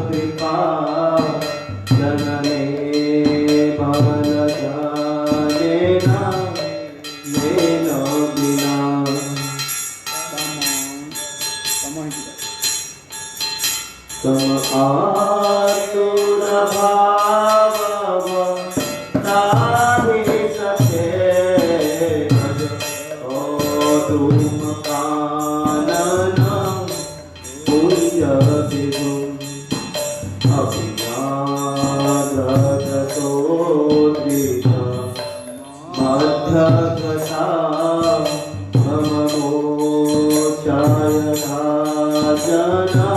कृपा जनने भवन जाने ना मेन बिना तम आतुर भाव ताहि सखे भज ओ तुम कानन पुण्य विभुम अभिनादतोद्रित मध्य कथा मम मोचयथा जना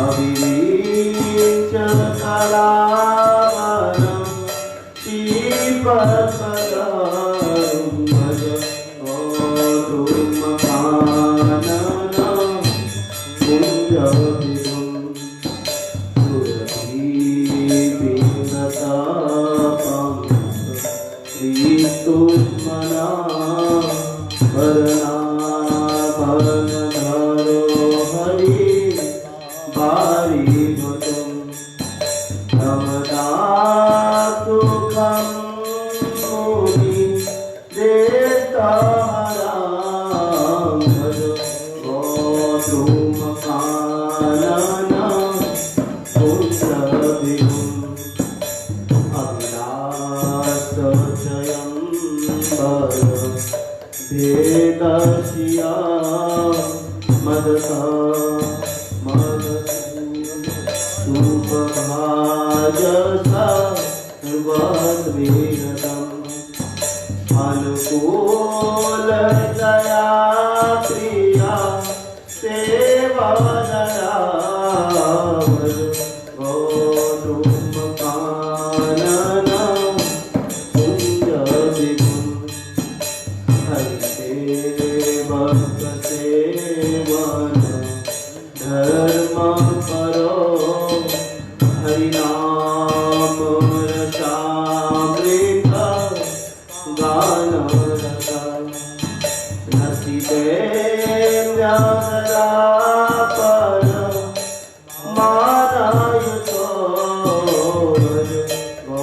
अविरीच करावरं श्रीपदपदं भज ओ धूमपाननं कुञ्जविदुं सुरभिविनतपं श्रीतुष्मना वरनाभरणधरो हरि बारी भुतुं रमदासुखं मुनि देतारां भज ओ धूमकाननं पुण्यविभुम् अभिलाषजयं वर भेदस्या मदता सुभाजसा सर्वद्विरतम् अनुकूलतया प्रिया सेवदया भज ओ धूमपाननं कुञ्जविभुम् हरिसेवकसेवन धर्म परो हरिनाम रसामृत गानरस नसितेन्द्रपद मानयुतो भज ओ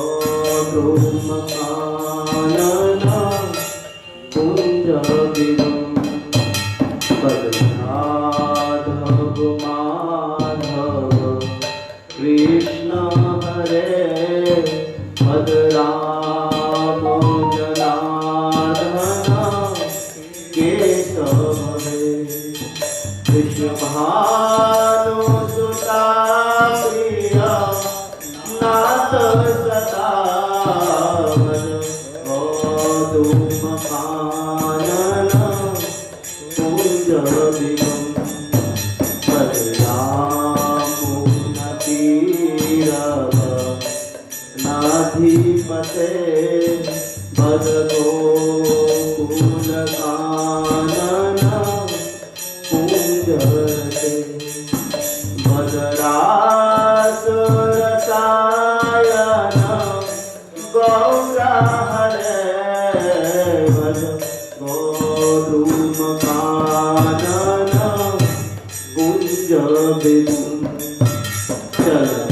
धूमकाननं कुञ्जविदुम् माधव माधव कृष्ण हरे राम जनार्दन केशव हे कृष्ण भानुसुता प्रिय नाथ सदा भज ओ धूमपाननं कुञ्जविदुम् नाधिपते भज गोकुलकाननं कुञ्जरते भज रासरसायनं गौरा हरे भज गोधूमकाननं कुञ्जविदुम् चलो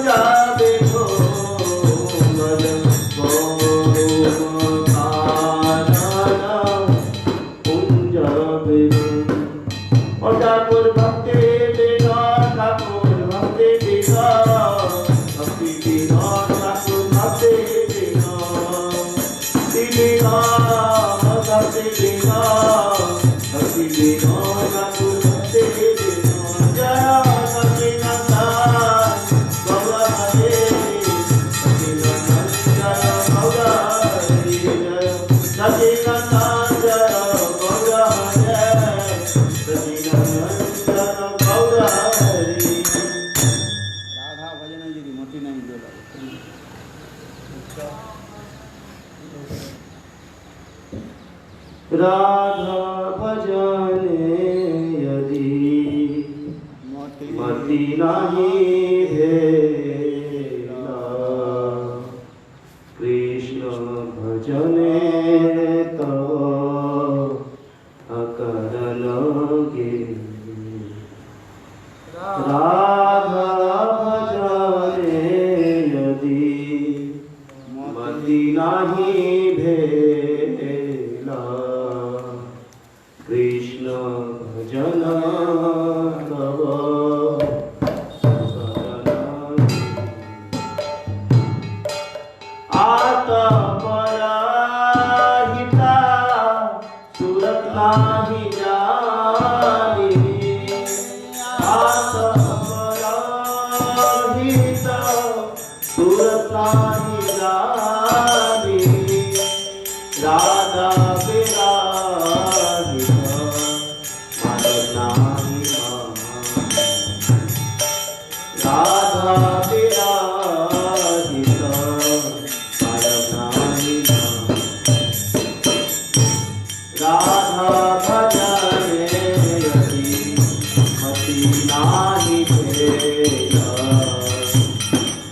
जावे तो मन को कानना कुंज बिनु और ठाकुर भक्ति बिना ठाकुर भक्ति बिना भक्ति बिना ठाकुर भक्ति बिना बिना भक्ति बिना भक्ति बिना ठाकुर भक्ति बिना जय सखी नंदन गौर हरे सखी नंदन जय गौर हरे जय सखी नंदन जय गौर हरे सखी नंदन जय गौर हरे राधा भजन जी मोटी नहीं बोला राधा भजने यदि मति नहीं भेला कृष्ण भजने तव अकरन गे राधा भजने यदि मति नहीं भेला कृष्ण भजन तव आत्मपराहिता सुरत नाही जानी आत्मपराहिता सुरत नाही जानी राधा राधा विराजित परमात्मा राधा भजने यदि मति नाही भेला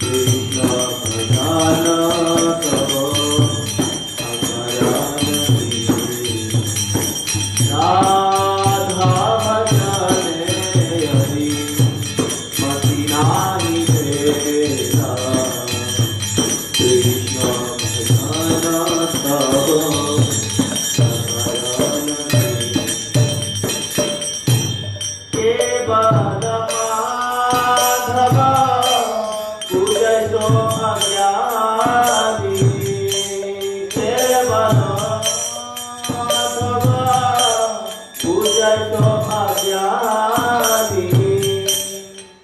कृष्ण भजन तव अकरन राधा भजने यदि मति नाही भेला कृष्ण भजन तव अकरन केवल माधव पूजतो अज्ञानी केवल माधव पूजतो अज्ञानी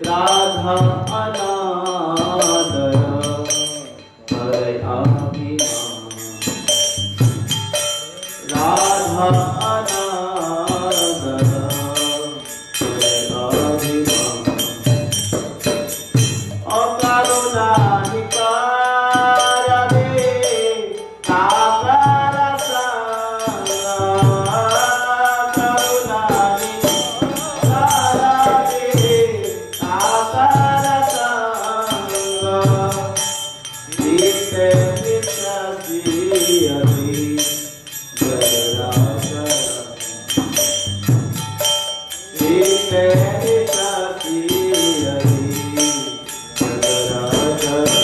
राधा अनादर करे अभिमान राधा अनादर करे अभिमान अकरुणा निकार रे सागर संग करुणा निकार रे सागर संग नित्य नित्य जियति जय राजा नित्य नित्य जियति जय राजा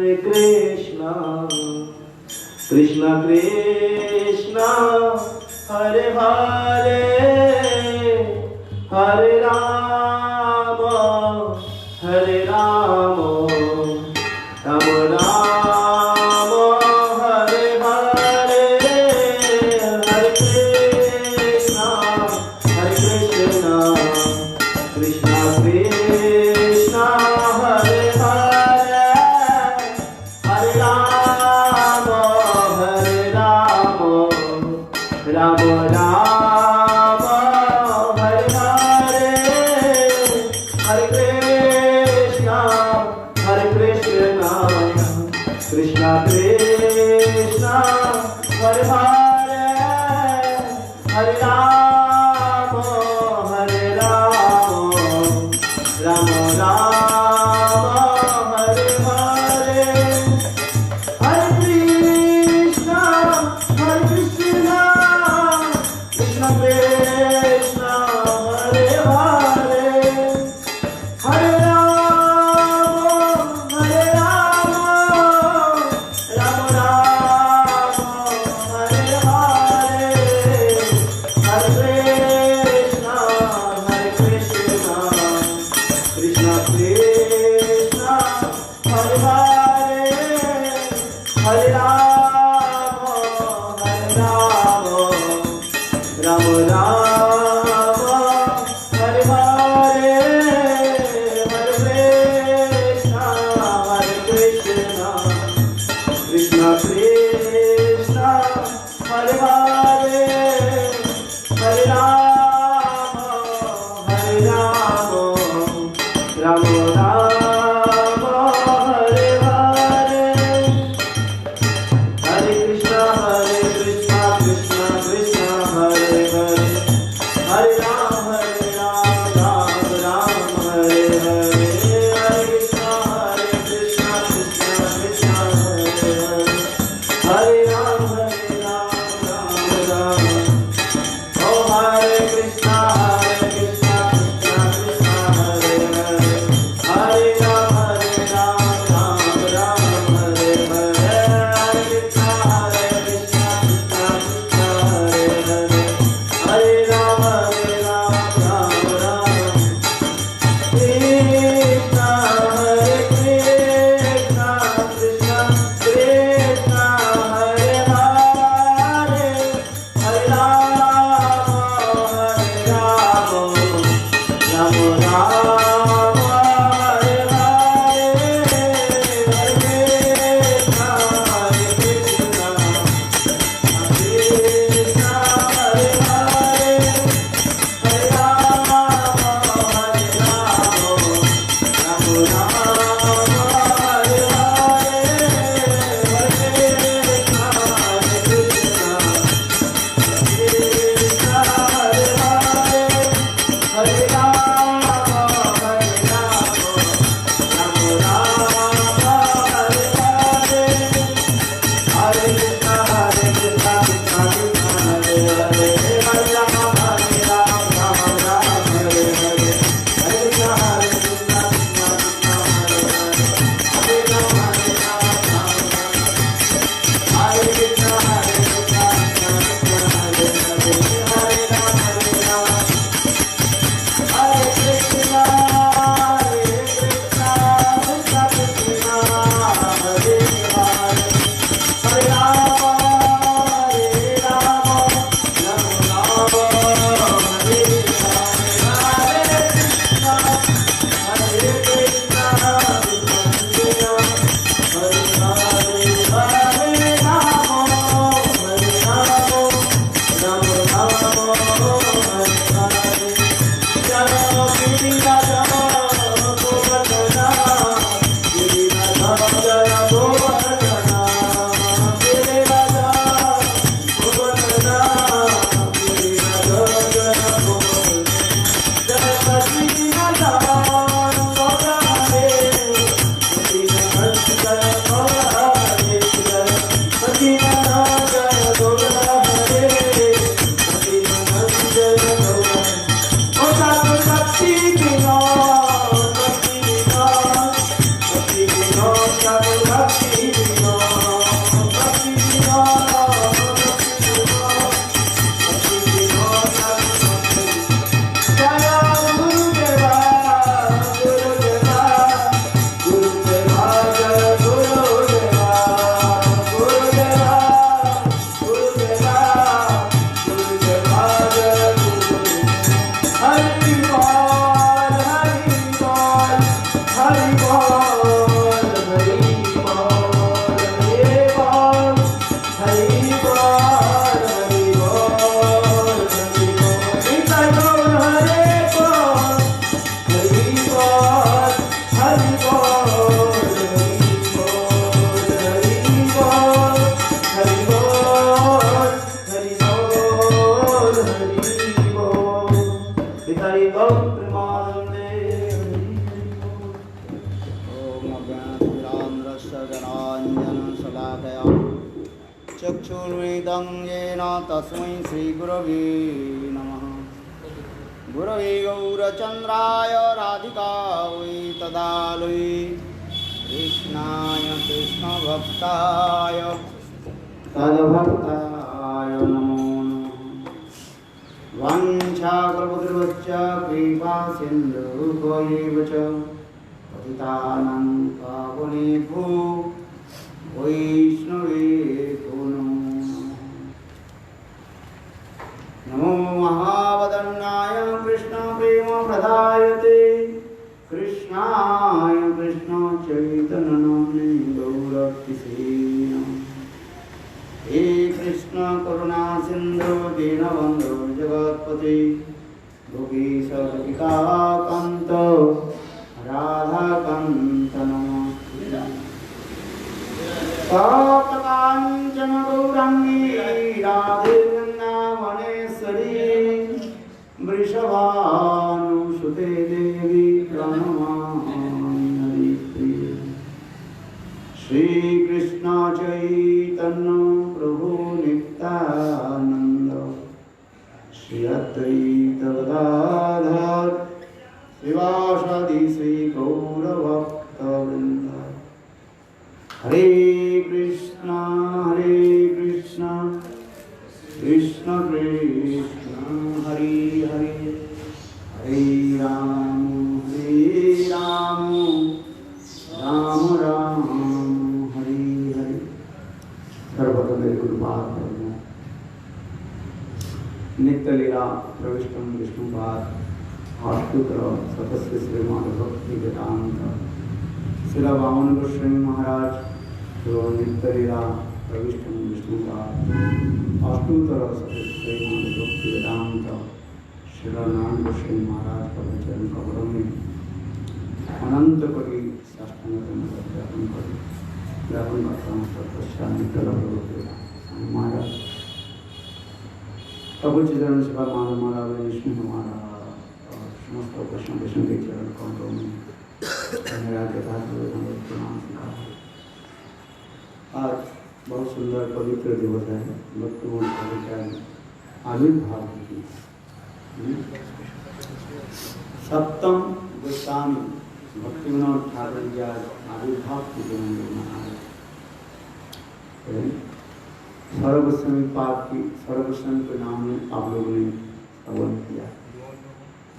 Hare Krishna, Krishna Krishna, Hare Hare, Hare Rama, Hare Rama, Rama Rama, Hare Hare, Hare Krishna, Krishna Krishna, Hare Hare, Hare Rama, Rama Rama, Hare Hare, चक्षुर्मिलितं येन तस्मै श्रीगुरवे नमः। गुरवे गौरचन्द्राय राधिकायै तदालये कृष्णाय कृष्णभक्ताय तद्भक्ताय नमो नमः। वाञ्छाकल्पतरुश्च कृपा सिन्धुभ्यैव च पतितानां पावनेभ्यो वैष्णवेभ्यो नमो महावदन्नाय कृष्णप्रेमप्रदायते कृष्णाय कृष्ण चैतन्यनाम्ने गौरतिसे नमः। हे कृष्ण करुणा सिन्धु दीनबन्धो जगत्पते गोपीश गोपिका कांत राधा कांत नमोस्तुते कांचन गौरांगी राधे वृंदावनेश्वरी वृषभानुसुते देवी प्रणमामि हरिप्रिये श्री कृष्ण चैतन्य प्रभु नित्यानंद श्री अद्वैत गदाधर श्रीवासादि श्री गौरभक्तवृंद हरे कृष्ण कृष्ण कृष्ण हरे हरे हरे राम राम राम हरे हरे। सर्वत्र मेरे गुरुपाद नित्य लीला प्रविष्टम विष्णुपाद आष्टुतर सतस्य श्रीमान भक्ति वेदांत श्रीला वामन गोस्वामी महाराज जो नित्य लीला प्रविष्टम विष्णुपाद आष्टुतर सतस्य श्रीमान भक्ति वेदांत श्रीला नारायण गोस्वामी महाराज का वचन कमरों में अनंत कोटि साष्टांग ज्ञापन करता हूँ तत्पश्चात नित्य महाराज प्रभु चरण सेवा मानव माला विष्णु हमारा समस्त कृष्ण कृष्ण के चरण कमलों में मेरा प्रणाम सिखा। आज बहुत सुंदर पवित्र दिवस है भक्तमोहन ठाकुर आविर्भाव की सप्तम गोस्वामी भक्तिविनोद ठाकुर जी आज आविर्भाव की जन्मदिन मनाए। सर्वगोस्वामी पाप की सर्वगोस्वामी के नाम में आप लोगों ने श्रवण किया।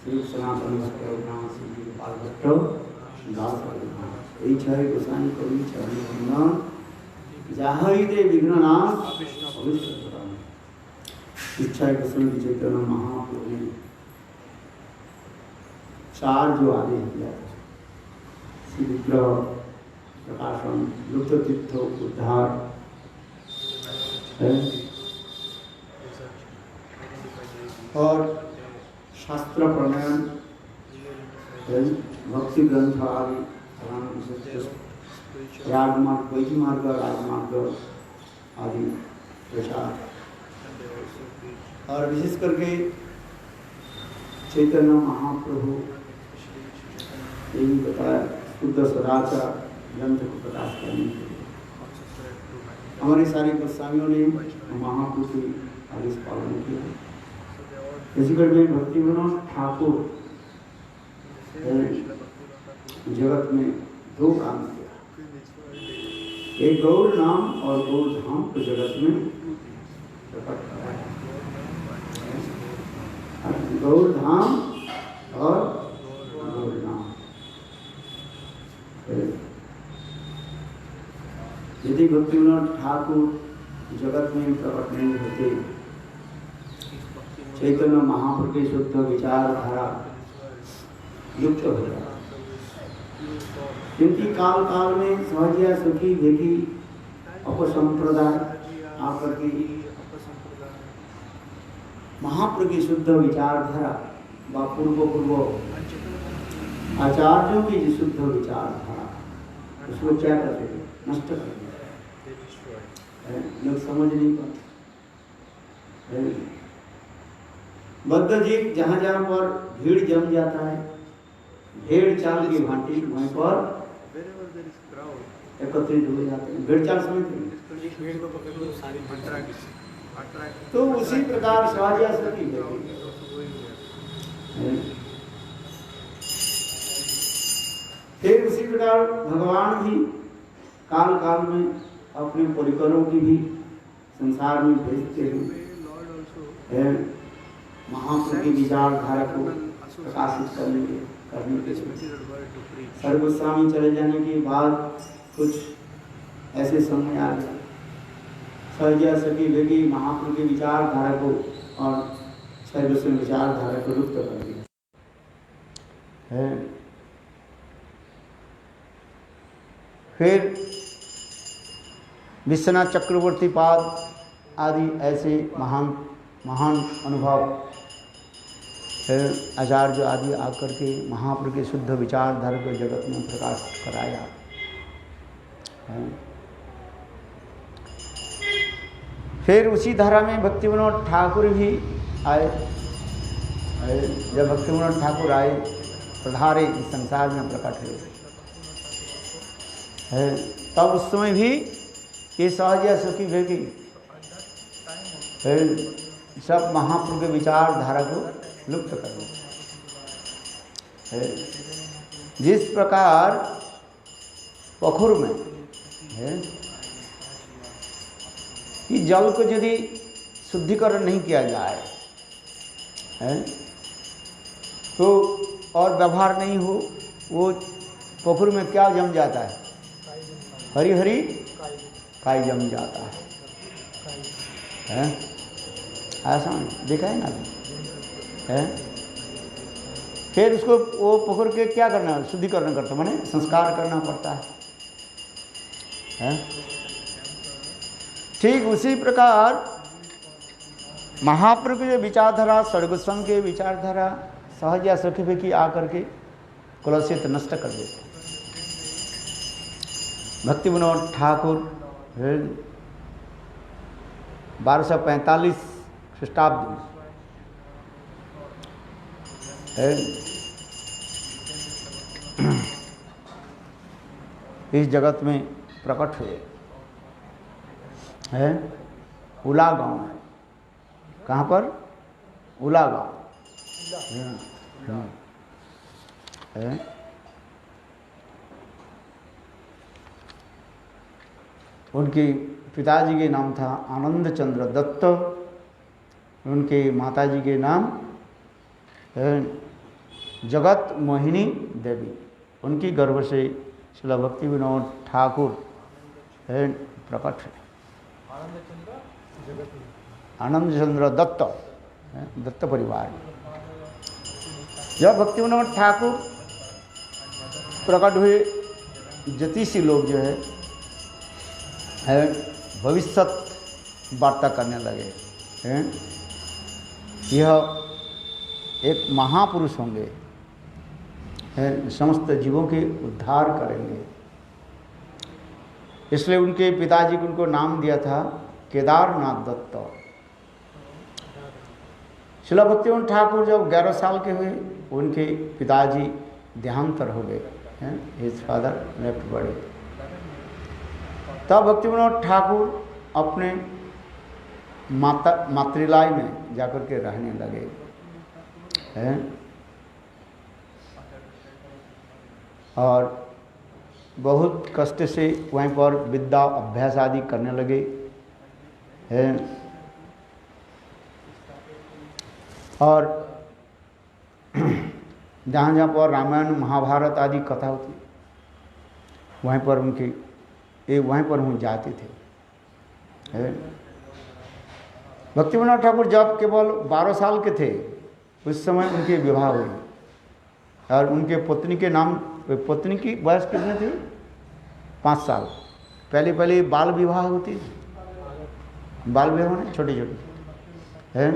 श्री सनातन भट्ट रघुनाथ सिंह जी गोपाल भट्ट दास रघुनाथ यही छह गोस्वामी कवि चरण वंदन जाहरिदे विघ्ननाश इच्छा गोस्वामी की चैतन्य महाप्रभु ने चार जो आदेश दिया श्री विग्रह प्रकाशन लुप्त तीर्थ उद्धार और शास्त्र प्रणयन भक्ति ग्रंथ आदि राजमार्ग वैदिमार्ग राजमार्ग आदि प्रचार और विशेष करके चैतन्य महाप्रभु यही बताया शुद्ध सदाचार ग्रंथ को प्रकाश करने के लिए हमारे सारे गोस्वामियों ने महाप्रभु के आदेश पालन किया। इसीकर में भक्तिविनोद ठाकुर जगत में दो काम किया, एक गौर नाम और गौर धाम को जगत में प्रकट कराया। गौर धाम और गौर नाम यदि भक्तिविनोद ठाकुर जगत में प्रकट नहीं होते चैतन्य महाप्रभु की शुद्ध विचारधारा लुप्त हो जाता। क्योंकि काल काल में सहजिया सुखी देखी अपसंप्रदाय आकर के महाप्रभु की शुद्ध विचारधारा व पूर्व आचार्यों की जो शुद्ध विचारधारा उसको क्या करते थे नष्ट कर दिया। लोग समझ नहीं पाते। बद्ध जीव जहाँ जहाँ पर भीड़ जम जाता है भेड़ चाल की भांति वहीं पर एकत्रित हो जाते हैं। भेड़ चाल समझते हैं तो उसी प्रकार स्वादिया सती फिर उसी प्रकार भगवान भी काल काल में अपने परिकरों की भी संसार में भेजते हैं महाप्रभु की विचारधारा को प्रकाशित करने के सर्वगोस्वामी चले जाने के बाद कुछ ऐसे समय आ गया सहजिया सती वेगी महाप्रभु की विचारधारा को और सर्वगोस्वामी विचारधारा को लुप्त कर दिया है। फिर विश्वनाथ चक्रवर्ती पाद आदि ऐसे महान महान अनुभव आचार्य आदि आकर के महाप्रभु के शुद्ध विचारधारा को जगत में प्रकाश कराया। फिर उसी धारा में भक्ति विनोद ठाकुर भी आए। जब भक्ति विनोद ठाकुर आए, पधारे इस संसार में प्रकट हुए, तब उस समय भी ये सहज या सुखी भेगी सब महाप्रभु के विचारधारा को लुप्त कर दिया। जिस प्रकार पोखर में कि जल को यदि शुद्धिकरण नहीं किया जाए तो और व्यवहार नहीं हो, वो पोखर में क्या जम जाता है? हरी हरी काई जम जाता है। ऐसा देखा है ना है? फिर उसको वो पोखर के क्या करना है? शुद्धिकरण करता, माने संस्कार करना पड़ता है। ठीक उसी प्रकार महाप्रभु के विचारधारा, सर्वगोस्वामी के विचारधारा सहज या सुखी की आकर के कलुषित नष्ट कर देते। भक्ति विनोद ठाकुर 1245 ख्रीष्टाब्द में इस जगत में प्रकट हुए है। उला गांव में, कहाँ पर? उला गांव है। उनके पिताजी के नाम था आनंद चंद्र दत्त, उनके माताजी के नाम जगत मोहिनी देवी। उनकी गर्भ से श्रील भक्ति विनोद ठाकुर प्रकट है। आनंद चंद्र दत्त, दत्त परिवार। जब भक्ति विनोद ठाकुर प्रकट हुए, ज्योतिषी लोग जो है भविष्यत वार्ता करने लगे हैं। यह एक महापुरुष होंगे, समस्त जीवों के उद्धार करेंगे। इसलिए उनके पिताजी को उनको नाम दिया था केदारनाथ दत्त। श्रील भक्ति विनोद ठाकुर जब 11 साल के हुए, उनके पिताजी देहांतर हो गए। His father left body. तब भक्ति विनोद ठाकुर अपने मातृलय में जाकर के रहने लगे हैं और बहुत कष्ट से वहीं पर विद्या अभ्यास आदि करने लगे हैं। और जहाँ जहाँ पर रामायण महाभारत आदि कथा होती, वहीं पर वहीं पर हम जाते थे। भक्ति विनोद ठाकुर जब केवल 12 साल के थे, उस समय उनके विवाह हुई और उनके पत्नी के नाम, पत्नी की वयस कितने थी? 5 साल। पहले बाल विवाह होती, बाल विवाह होने छोटी छोटी है।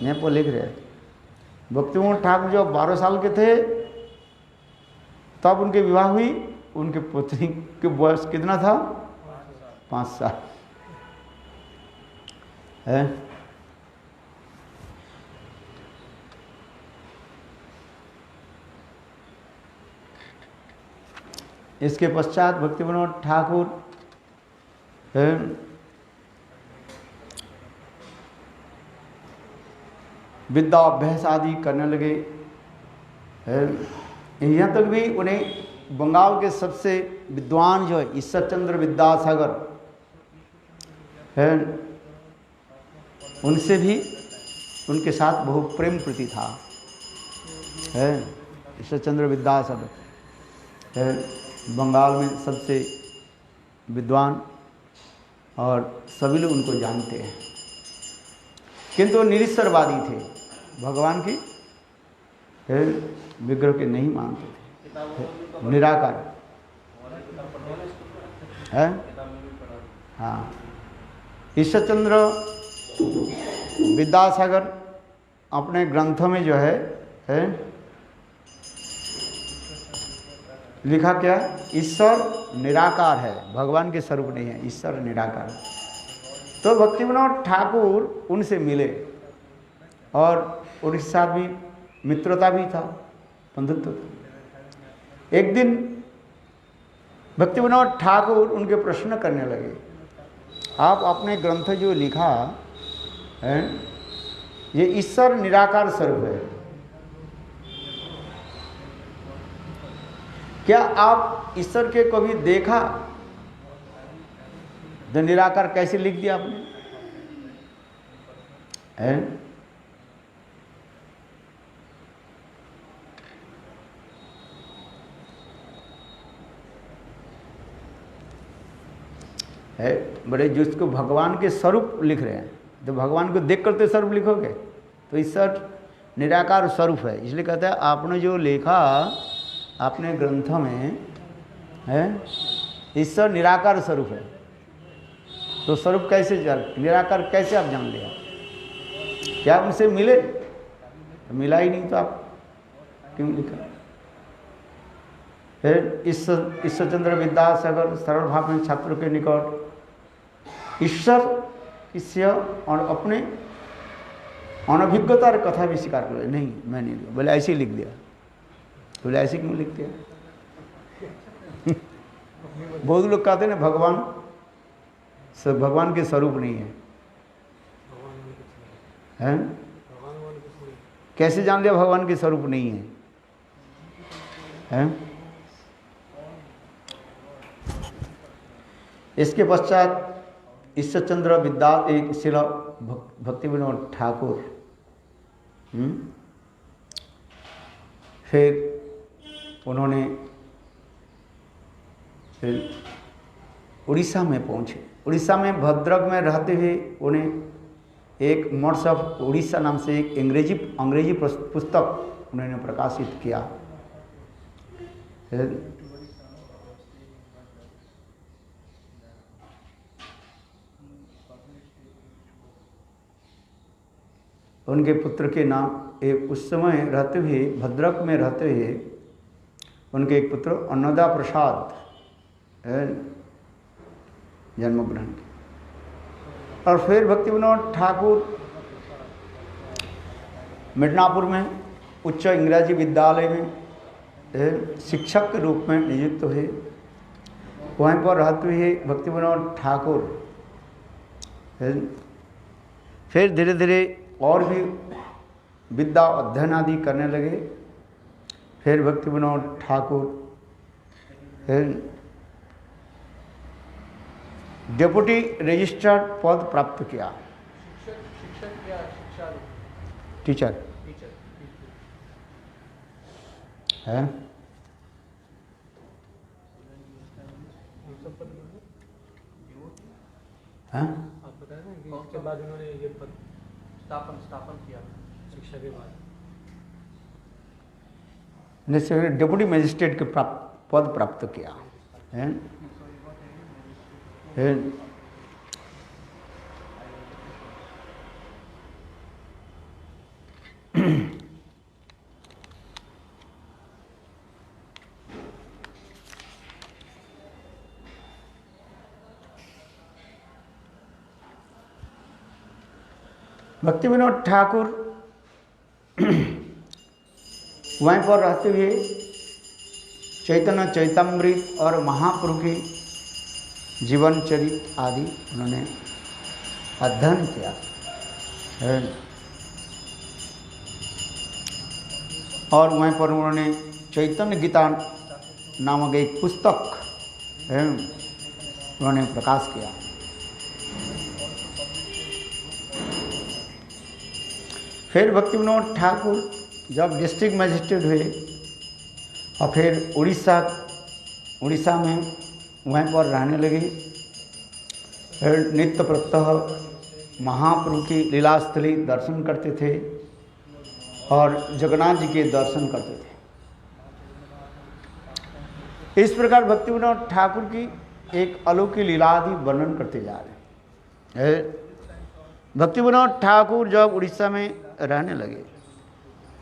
यहाँ पर लिख रहे हैं भक्ति विनोद ठाकुर जब 12 साल के थे तब उनके विवाह हुई। उनके पत्नी के वयस कितना था? 5 साल है। इसके पश्चात भक्ति विनोद ठाकुर विद्या अभ्यास आदि करने लगे। यहाँ तक भी उन्हें बंगाल के सबसे विद्वान जो है ईश्वरचंद्र विद्यासागर है, उनसे भी उनके साथ बहुत प्रेम प्रीति था। ईश्वरचंद्र विद्यासागर है बंगाल में सबसे विद्वान और सभी लोग उनको जानते हैं। किंतु वो निरीश्वरवादी थे, भगवान की विग्रह के नहीं मानते थे, निराकार है। हाँ, ईश्वरचंद्र विद्यासागर अपने ग्रंथों में जो है लिखा क्या, ईश्वर निराकार है, भगवान के स्वरूप नहीं है, ईश्वर निराकार है। तो भक्ति विनोद ठाकुर उनसे मिले और उड़ीसा भी मित्रता भी था, बंधुत्व था। एक दिन भक्ति विनोद ठाकुर उनके प्रश्न करने लगे, आप अपने ग्रंथ जो लिखा है ये ईश्वर निराकार स्वरूप है, क्या आप ईश्वर के कभी देखा? जो निराकार कैसे लिख दिया आपने है बड़े, जिसको भगवान के स्वरूप लिख रहे हैं, तो भगवान को देख करते स्वरूप लिखोगे तो ईश्वर निराकार स्वरूप है। इसलिए कहते हैं आपने जो लिखा अपने ग्रंथ में है ईश्वर निराकार स्वरूप है, तो स्वरूप कैसे जान, निराकार कैसे आप जान लिया? क्या उनसे मिले? तो मिला ही नहीं तो आप क्यों लिखा? फिर ईश्वरचंद्र विद्यासागर सरल भाव में छात्रों के निकट ईश्वर किसी और अपने अनभिज्ञता कथा भी स्वीकार कर, नहीं मैं नहीं लिया, बोले ऐसे ही लिख दिया। बोले ऐसे क्यों लिख दिया? बहुत लोग कहते हैं ना भगवान के स्वरूप नहीं है, हैं? कैसे जान लिया भगवान के स्वरूप नहीं है, हैं? इसके पश्चात ईश्वरचंद्र विद्या एक शिला भक्ति विनोद ठाकुर फिर उन्होंने फिर उड़ीसा में पहुंचे। उड़ीसा में भद्रक में रहते हुए उन्हें एक मोड्स ऑफ उड़ीसा नाम से एक अंग्रेजी पुस्तक उन्होंने प्रकाशित किया। उनके पुत्र के नाम उस समय रहते हुए भद्रक में रहते हुए उनके एक पुत्र अन्नदा प्रसाद जन्म ग्रहण किया। और फिर भक्ति विनोद ठाकुर मिदनापुर में उच्च इंग्रजी विद्यालय में शिक्षक के रूप में नियुक्त हुए। वहीं पर रहते हुए भक्ति विनोद ठाकुर फिर धीरे धीरे और भी विद्या अध्ययन आदि करने लगे। फिर भक्ति विनोद ठाकुर डेप्यूटी रजिस्ट्रार पद प्राप्त किया। टीचर है। आप बताए ना कि उसके बाद उन्होंने ये पद स्थापन किया शिक्षा के बाद। डेप्यूटी मजिस्ट्रेट के पद प्राप्त किया है। भक्ति विनोद ठाकुर वहीं पर रहते हुए चैतन्य चैतामृत और महाप्रभु की जीवन चरित आदि उन्होंने अध्ययन किया है। और वहीं पर उन्होंने चैतन्य गीता नामक एक पुस्तक है उन्होंने प्रकाश किया। फिर भक्ति विनोद ठाकुर जब डिस्ट्रिक्ट मजिस्ट्रेट हुए और फिर उड़ीसा में वहीं पर रहने लगे। फिर नित्य प्रत्यह महाप्रभु की लीलास्थली दर्शन करते थे और जगन्नाथ जी के दर्शन करते थे। इस प्रकार भक्ति विनोद ठाकुर की एक अलौकिक लीला आदि वर्णन करते जा रहे हैं। भक्ति विनोद ठाकुर जब उड़ीसा में रहने लगे,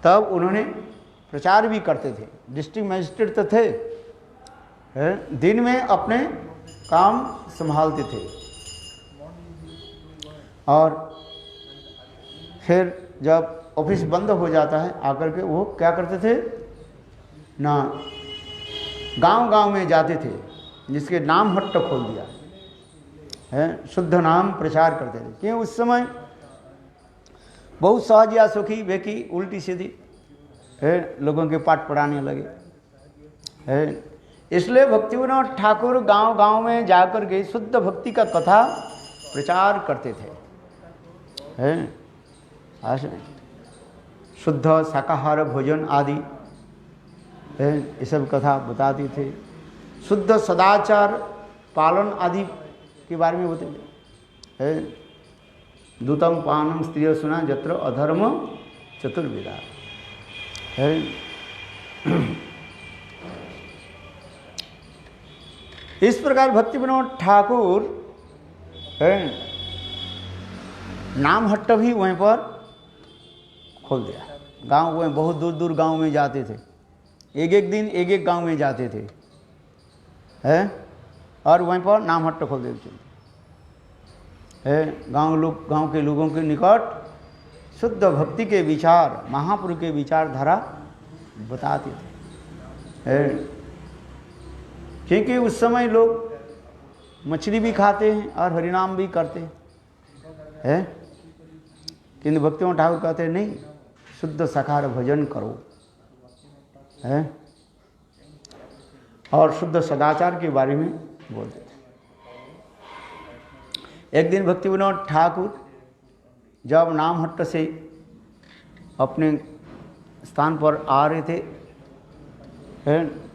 तब उन्होंने प्रचार भी करते थे। डिस्ट्रिक्ट मजिस्ट्रेट तो थे, दिन में अपने काम संभालते थे और फिर जब ऑफिस बंद हो जाता है आकर के वो क्या करते थे ना, गांव-गांव में जाते थे, जिसके नाम हट्ट खोल दिया है, शुद्ध नाम प्रचार करते थे। क्यों उस समय बहुत सहज या सुखी बेकी उल्टी सीधी लोगों के पाठ पढ़ाने लगे है। इसलिए भक्तिविनोद ठाकुर गांव-गांव में जाकर के शुद्ध भक्ति का कथा प्रचार करते थे शुद्ध शाकाहार भोजन आदि ये सब कथा बताते थे। शुद्ध सदाचार पालन आदि के बारे में बताते। दूतम पानम स्त्रिय सुना जत्र अधर्म चतुर्विधा है। इस प्रकार भक्तिविनोद ठाकुर नाम हट्ट भी वहीं पर खोल दिया। गांव में बहुत दूर दूर गांव में जाते थे, एक एक दिन एक एक गांव में जाते थे और वहीं पर नाम हट्ट खोल देते थे। गांव के लोगों के निकट शुद्ध भक्ति के विचार, महापुरुष के विचारधारा बताते थे। क्योंकि उस समय लोग मछली भी खाते हैं और हरिनाम भी करते हैं, किंतु भक्तिविनोद ठाकुर कहते हैं नहीं, शुद्ध शाकाहार भोजन करो है और शुद्ध सदाचार के बारे में बोलते थे। एक दिन भक्तिविनोद ठाकुर जब नामहट्ट से अपने स्थान पर आ रहे थे,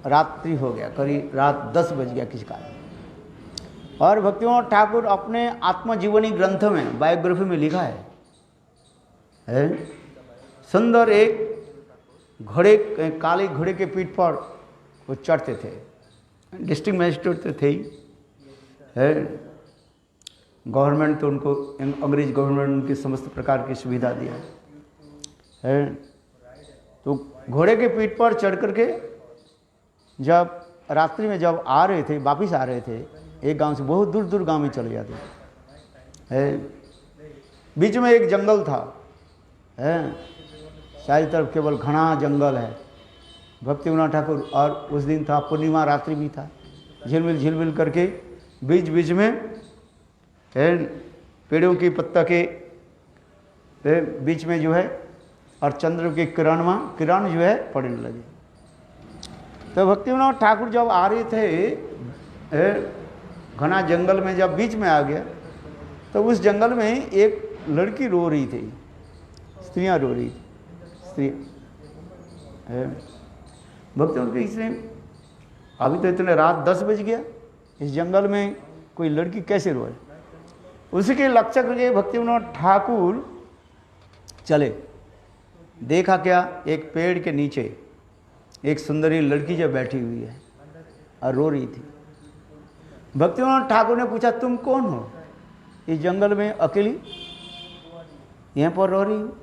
रात्रि हो गया, करीब रात 10 बज गया किसी कारण। और भक्तिविनोद ठाकुर अपने आत्मजीवनी ग्रंथ में, बायोग्राफी में लिखा है सुंदर एक घोड़े, काले घोड़े के पीठ पर वो चढ़ते थे। डिस्ट्रिक्ट मजिस्ट्रेट तो थे ही, गवर्नमेंट तो उनको, अंग्रेज गवर्नमेंट उनकी समस्त प्रकार की सुविधा दिया है। तो घोड़े के पीठ पर चढ़ करके जब रात्रि में जब आ रहे थे, वापिस आ रहे थे, एक गांव से बहुत दूर दूर गांव में चले जाते है। बीच में एक जंगल था, चारों तरफ केवल घना जंगल है। भक्तिविनोद ठाकुर, और उस दिन था पूर्णिमा रात्रि भी था, झिलमिल झिलमिल करके बीच बीच में पेड़ों की पत्ता के बीच में जो है और चंद्र के किरण जो है पड़ने लगे। तो भक्तिविनोद ठाकुर जब आ रहे थे घना जंगल में, जब बीच में आ गया तो उस जंगल में एक लड़की रो रही थी, स्त्रियां रो रही थी, स्त्रियां। भक्तिविनोद इसने अभी तो इतने रात 10 बज गया, इस जंगल में कोई लड़की कैसे रोए। उसी के लक्ष्य करके भक्तिविनोद ठाकुर चले, देखा क्या, एक पेड़ के नीचे एक सुंदरी लड़की जो बैठी हुई है और रो रही थी। भक्तिविनोद ठाकुर ने पूछा, तुम कौन हो, इस जंगल में अकेली यहाँ पर रो रही हो,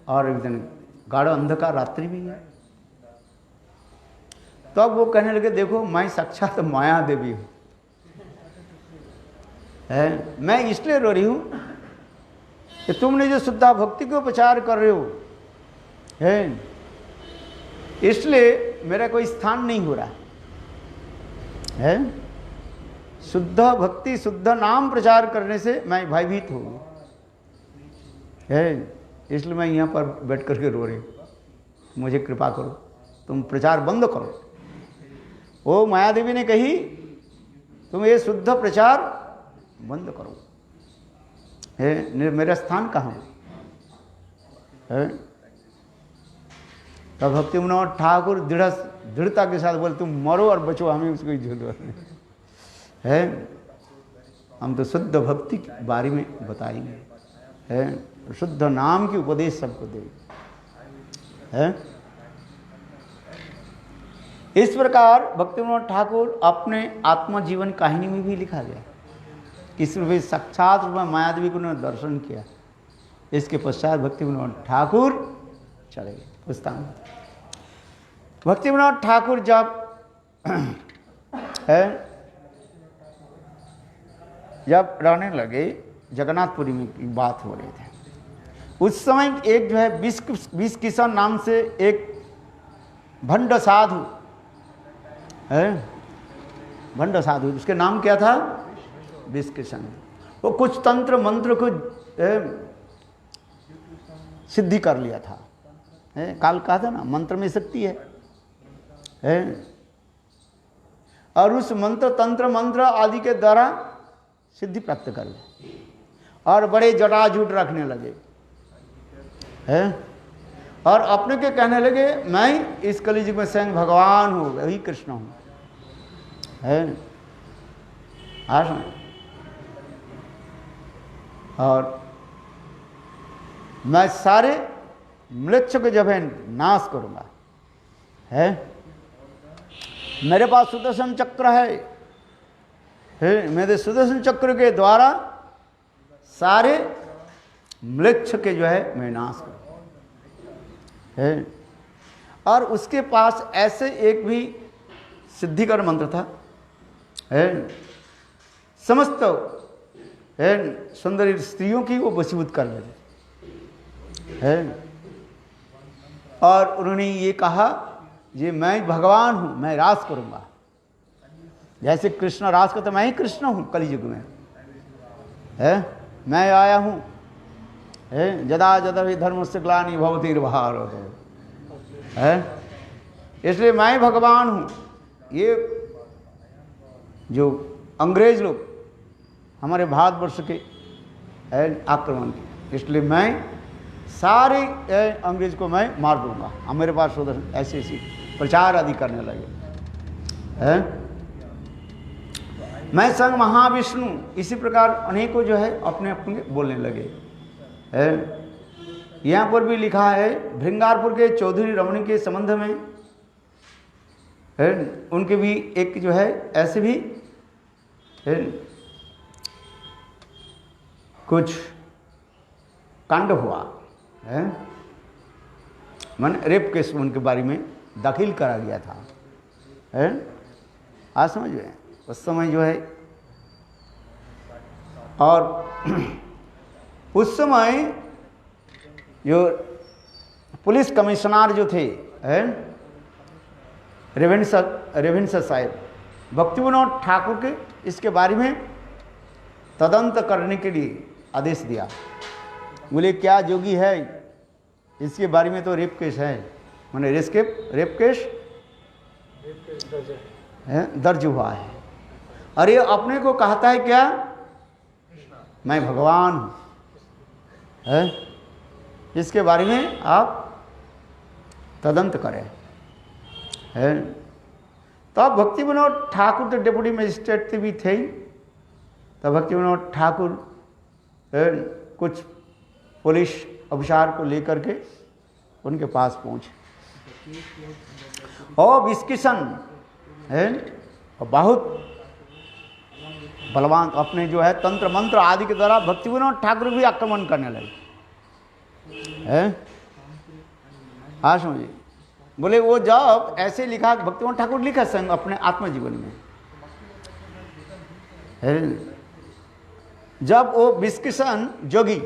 और एकदम गाढ़ा अंधकार रात्रि भी है। तो अब वो कहने लगे, देखो मैं साक्षात माया देवी हूँ, मैं इसलिए रो रही हूँ कि तुमने जो शुद्धा भक्ति को प्रचार कर रहे हो इसलिए मेरा कोई स्थान नहीं हो रहा है। शुद्ध भक्ति, शुद्ध नाम प्रचार करने से मैं भयभीत हो गई, इसलिए मैं यहाँ पर बैठ करके रो रही हूँ, मुझे कृपा करो, तुम प्रचार बंद करो। वो माया देवी ने कही, तुम ये शुद्ध प्रचार बंद करो, मेरा स्थान कहाँ है। तब भक्तिविनोद ठाकुर दृढ़ता के साथ बोले, तुम मरो और बचो, हमें उसको झूठ है, हम तो शुद्ध भक्ति के बारे में बताएंगे, शुद्ध नाम की उपदेश सबको देंगे। इस प्रकार भक्तिविनोद ठाकुर अपने आत्मजीवन कहानी में भी लिखा गया, किस रूप में साक्षात रूप में मायादेवी को उन्होंने दर्शन किया इसके पश्चात भक्ति विनोद ठाकुर चले गए। पुस्तान भक्ति विनोद ठाकुर जब रहने लगे, जगन्नाथपुरी में की बात हो रही थी उस समय, एक जो है विष किशन नाम से एक भंड साधु है, भंड साधु, उसके नाम क्या था? विष किशन। वो कुछ तंत्र मंत्र को सिद्धि कर लिया था, काल कहा था ना, मंत्र में शक्ति है, और उस मंत्र तंत्र मंत्र आदि के द्वारा सिद्धि प्राप्त कर ले, और बड़े जटाजूट रखने लगे है, और अपने के कहने लगे मैं इस कलियुग में स्वयं भगवान हूँ, वही कृष्ण हूँ है। और मैं सारे म्लेच्छ को जब है नाश करूंगा है, मेरे पास सुदर्शन चक्र है, मेरे सुदर्शन चक्र के द्वारा सारे म्लेच्छ के जो है मैं नाश करूं है। और उसके पास ऐसे एक भी सिद्धिकर मंत्र था है, समस्त है सुंदर स्त्रियों की वो वशीभूत कर लेते है। और उन्होंने ये कहा ये मैं भगवान हूँ, मैं राज करूँगा, जैसे कृष्ण राज करते, मैं ही कृष्ण हूँ कलियुग में है, मैं आया हूँ है, जदा जदा भी धर्म से ग्लानि भवति भारत है, इसलिए मैं भगवान हूँ। ये जो अंग्रेज लोग हमारे भारतवर्ष के आक्रमण की, इसलिए मैं सारे अंग्रेज को मैं मार दूंगा, और मेरे पास सुदर्शन ऐसे ऐसी प्रचार आदि करने लगे हैं। मैं संग महाविष्णु, इसी प्रकार अनेकों जो है अपने अपने बोलने लगे हैं। यहाँ पर भी लिखा है भृंगारपुर के चौधरी रमणी के संबंध में है, उनके भी एक जो है ऐसे भी है कुछ कांड हुआ है, मन रेप केस उनके बारे में दाखिल करा गया था है। आज समझ गए उस समय जो है, और उस समय जो पुलिस कमिश्नर जो थे है रेवेन्सा साहब, भक्ति विनोद ठाकुर के इसके बारे में तदंत करने के लिए आदेश दिया। बोले क्या जोगी है, इसके बारे में तो रेप केस है, माने रेप केस दर्ज हुआ है, और ये अपने को कहता है क्या, मैं भगवान हूँ है, इसके बारे में आप तदंत करें है। तो अब भक्ति विनोद ठाकुर तो डिप्टी मजिस्ट्रेट भी थे, तो भक्ति विनोद ठाकुर कुछ पुलिस अफसर को लेकर के उनके पास पहुंचे, और विष्किशन है और बहुत बलवान अपने जो है तंत्र मंत्र आदि के द्वारा भक्ति विनोद ठाकुर भी आक्रमण करने लगे है। हाँ समझिए, बोले वो जब ऐसे लिखा, भक्ति विनोद ठाकुर लिखा संग अपने आत्मजीवन में है, जब वो विष्किशन जोगी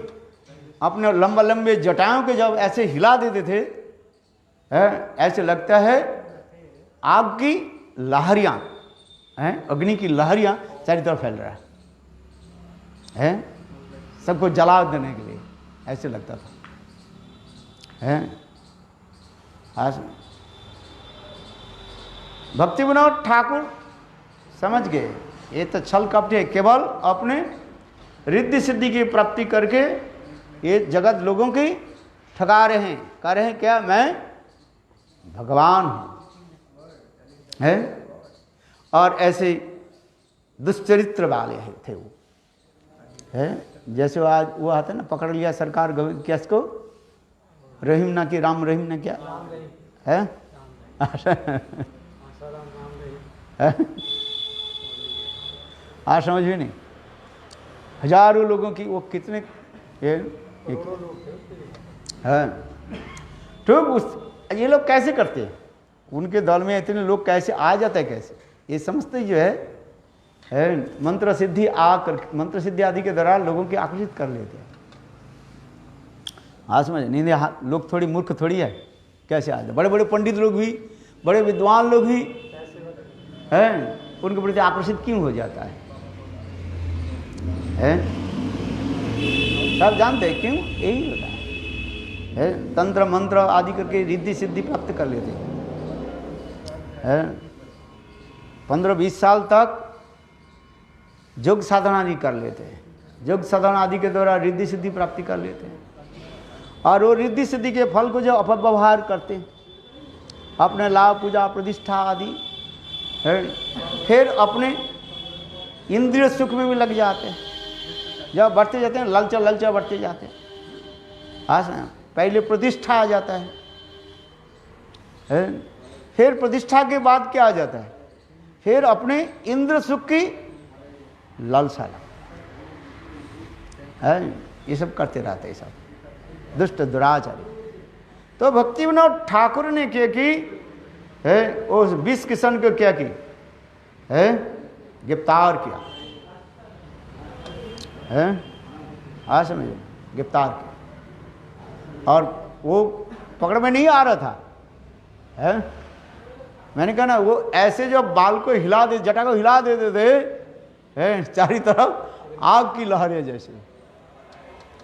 अपने लंबे जटाओं के जब ऐसे हिला देते थे है, ऐसे लगता है आग की लहरियां हैं, अग्नि की लहरियां चारों तरफ फैल रहा है, सबको जला देने के लिए ऐसे लगता था है। आज भक्ति विनोद ठाकुर समझ गए ये तो छल कपट है, केवल अपने रिद्धि सिद्धि की प्राप्ति करके ये जगत लोगों की ठगा रहे हैं, कह रहे हैं क्या मैं भगवान हूँ है, और ऐसे दुष्चरित्र वाले थे वो है। जैसे वो आज वो आता है ना, पकड़ लिया सरकार केस को, रहीम ना कि राम रहीम ना क्या है, आज समझ भी नहीं, हजारों लोगों की वो कितने है। तो ये लोग कैसे करते हैं, उनके दल में इतने लोग कैसे आ जाते हैं, कैसे ये समझते जो है मंत्र सिद्धि मंत्र सिद्धि आदि के दौरान लोगों की आकर्षित कर लेते हैं। हाँ समझ नहीं, लोग थोड़ी मूर्ख थोड़ी है, कैसे आ जाए। बड़े बड़े पंडित लोग भी, बड़े विद्वान लोग भी हैं, उनके प्रति आकर्षित क्यों हो जाता है? सब जानते हैं क्यों, यही होता है। तंत्र मंत्र आदि करके रिद्धि सिद्धि प्राप्त कर लेते हैं। 15-20 साल तक योग साधना आदि कर लेते हैं, योग साधना आदि के द्वारा रिद्धि सिद्धि प्राप्ति कर लेते हैं, और वो रिद्धि सिद्धि के फल को जो अपव्यवहार करते हैं, अपने लाभ पूजा प्रतिष्ठा आदि, फिर अपने इंद्रिय सुख में भी लग जाते हैं। जब बढ़ते जाते हैं ललचा बढ़ते जाते हैं। हाँ, पहले प्रतिष्ठा आ जाता है, फिर प्रतिष्ठा के बाद क्या आ जाता है, फिर अपने इंद्र सुख की लालसा है, ये सब करते रहते हैं, सब दुष्ट दुराचारी। तो भक्ति विनोद ठाकुर ने क्या की है, उस 20 किशन को क्या की है, गिरफ्तार किया है। हाँ समझे, गिरफ्तार किया, और वो पकड़ में नहीं आ रहा था है। मैंने कहा ना, वो ऐसे जो बाल को हिला दे, जटा को हिला देते थे, चारों तरफ आग की लहरें जैसे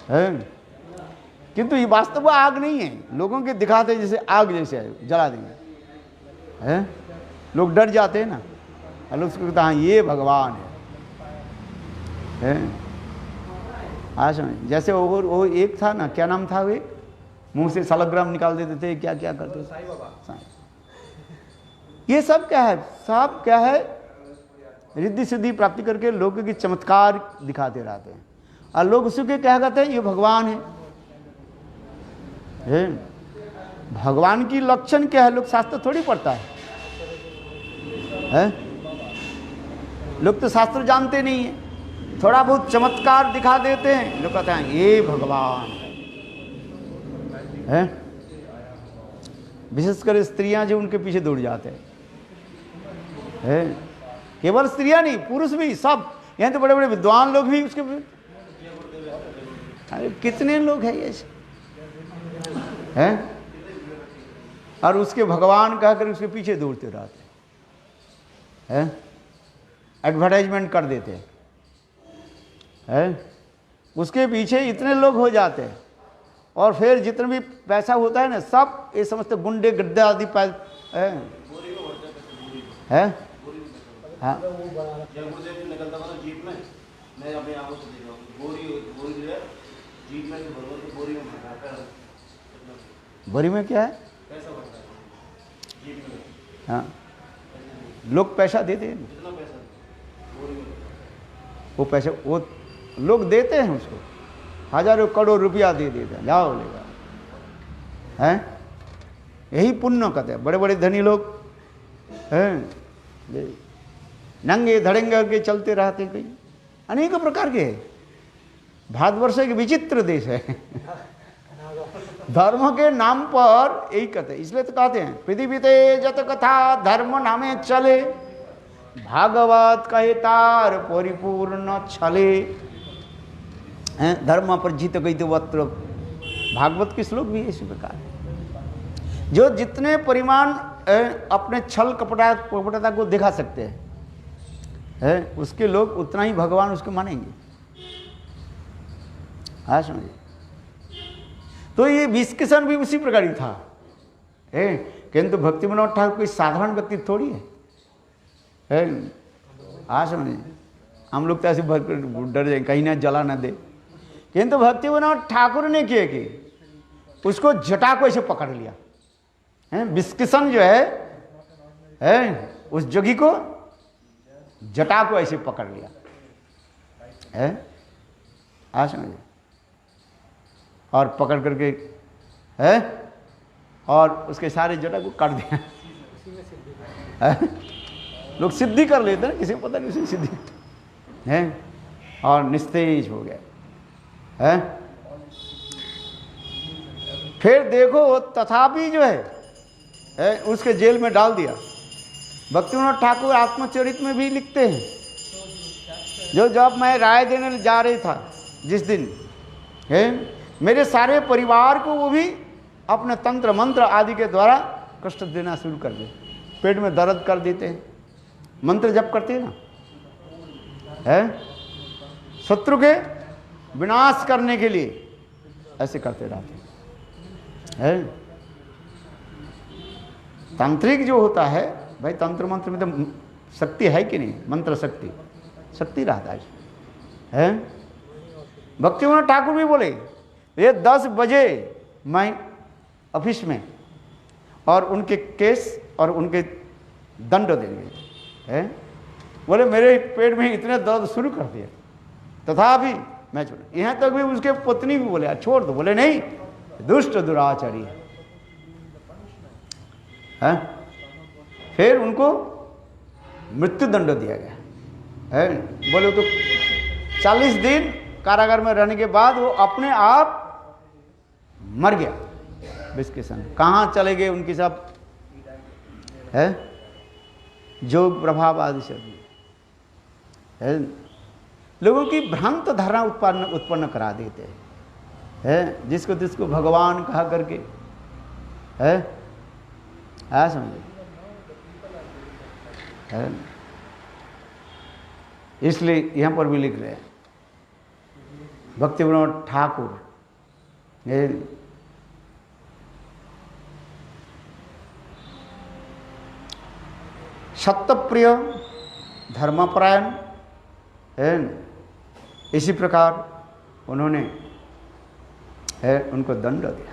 है, किंतु ये वास्तव में आग नहीं है, लोगों के दिखाते जैसे आग जैसे है, जला देंगे है। लोग डर जाते हैं ना, लोग उसको कहते हाँ ये भगवान है। हाँ समझ, जैसे वो एक था ना, क्या नाम था, वे मुंह से सालग्राम निकाल देते थे, क्या क्या करते थे, साईं बाबा। ये सब क्या है, सब क्या है, रिद्धि सिद्धि प्राप्ति करके लोगों की चमत्कार दिखाते रहते हैं, और लोग उसी के क्या कहते हैं, ये भगवान है। भगवान की लक्षण क्या है, लोग शास्त्र थोड़ी पढ़ता है? लोग तो शास्त्र जानते नहीं है, थोड़ा बहुत चमत्कार दिखा देते हैं, लोग कहते हैं ये भगवान है। विशेषकर स्त्रियां जो उनके पीछे दौड़ जाते हैं, केवल स्त्रियां नहीं, पुरुष भी, सब। यहाँ तो बड़े बड़े विद्वान लोग भी उसके, अरे कितने लोग हैं ऐसे हैं, और उसके भगवान कहकर उसके पीछे दौड़ते रहते हैं, एडवर्टाइजमेंट कर देते हैं, उसके पीछे इतने लोग हो जाते हैं, और फिर जितना भी पैसा होता है ना, सब ये समझते गुंडे गड्ढे आदि है। हाँ बोरी में क्या है, हाँ लोग पैसा देते हैं, वो पैसा वो लोग देते हैं उसको, हजारों करोड़ रुपया दे देते हैं, जाओ लेगा हैं। यही पुण्य कहते हैं। बड़े बड़े धनी लोग हैं, नंगे धड़ेंगे के चलते रहते, कई अनेक प्रकार के। भारतवर्ष एक विचित्र देश है, धर्म के नाम पर यही कहते हैं। इसलिए तो कहते हैं पृथ्वी ते जत कथा धर्म नामे चले, भागवत कहे तार परिपूर्ण छले। धर्म पर जीत गई तो वत्र, भागवत के श्लोक भी इसी प्रकार है। जो जितने परिमाण अपने छल कपटता को दिखा सकते हैं, उसके लोग उतना ही भगवान उसको मानेंगे। हाँ समझिए। तो ये 20 किशन भी उसी प्रकार ही था, किंतु भक्ति विनोद ठाकुर कोई साधारण व्यक्ति थोड़ी है। हाँ समझिए, हम लोग तो ऐसे डर जाए कहीं ना जला ना दे, किंतु भक्ति विनोद ठाकुर ने किए कि उसको जटा को ऐसे पकड़ लिया। 20 किशन जो है उस जोगी को जटा को ऐसे पकड़ लिया है। हाँ समझिए, और पकड़ करके है और उसके सारे जटा को काट दिया। लोग सिद्धि कर लेते हैं, किसी को पता नहीं उसी सिद्धि है, और निस्तेज हो गए है। फिर देखो तथापि जो है उसके जेल में डाल दिया। भक्तिविनोद ठाकुर आत्मचरित में भी लिखते हैं, जो जब मैं राय देने जा रही था जिस दिन है, मेरे सारे परिवार को वो भी अपने तंत्र मंत्र आदि के द्वारा कष्ट देना शुरू कर दे, पेट में दर्द कर देते हैं, मंत्र जप करते हैं ना, है शत्रु के विनाश करने के लिए ऐसे करते रहते हैं। तांत्रिक जो होता है भाई, तंत्र मंत्र में तो शक्ति है कि नहीं, मंत्र शक्ति रहता है। भक्तिविनोद ठाकुर भी बोले ये 10 बजे मैं ऑफिस में, और उनके केस और उनके दंड देंगे हैं। बोले मेरे पेट में इतने दर्द शुरू कर दिए, तथापि मैं छोड़, यहाँ तक भी उसके पत्नी भी बोले छोड़ दो, बोले नहीं, दुष्ट दुराचारी है। फिर उनको मृत्यु दंड दिया गया है। बोले तो 40 दिन कारागार में रहने के बाद वो अपने आप मर गया विष के संग। कहाँ चले गए उनकी सब है जोग प्रभाव आदि से है, लोगों की भ्रांत धारणा उत्पन्न करा देते हैं, जिसको जिसको भगवान कहा करके है, समझे है। इसलिए यहाँ पर भी लिख रहे हैं भक्तिविनोद ठाकुर सत्यप्रिय धर्मपरायण है। इसी प्रकार उन्होंने है उनको दंड दिया।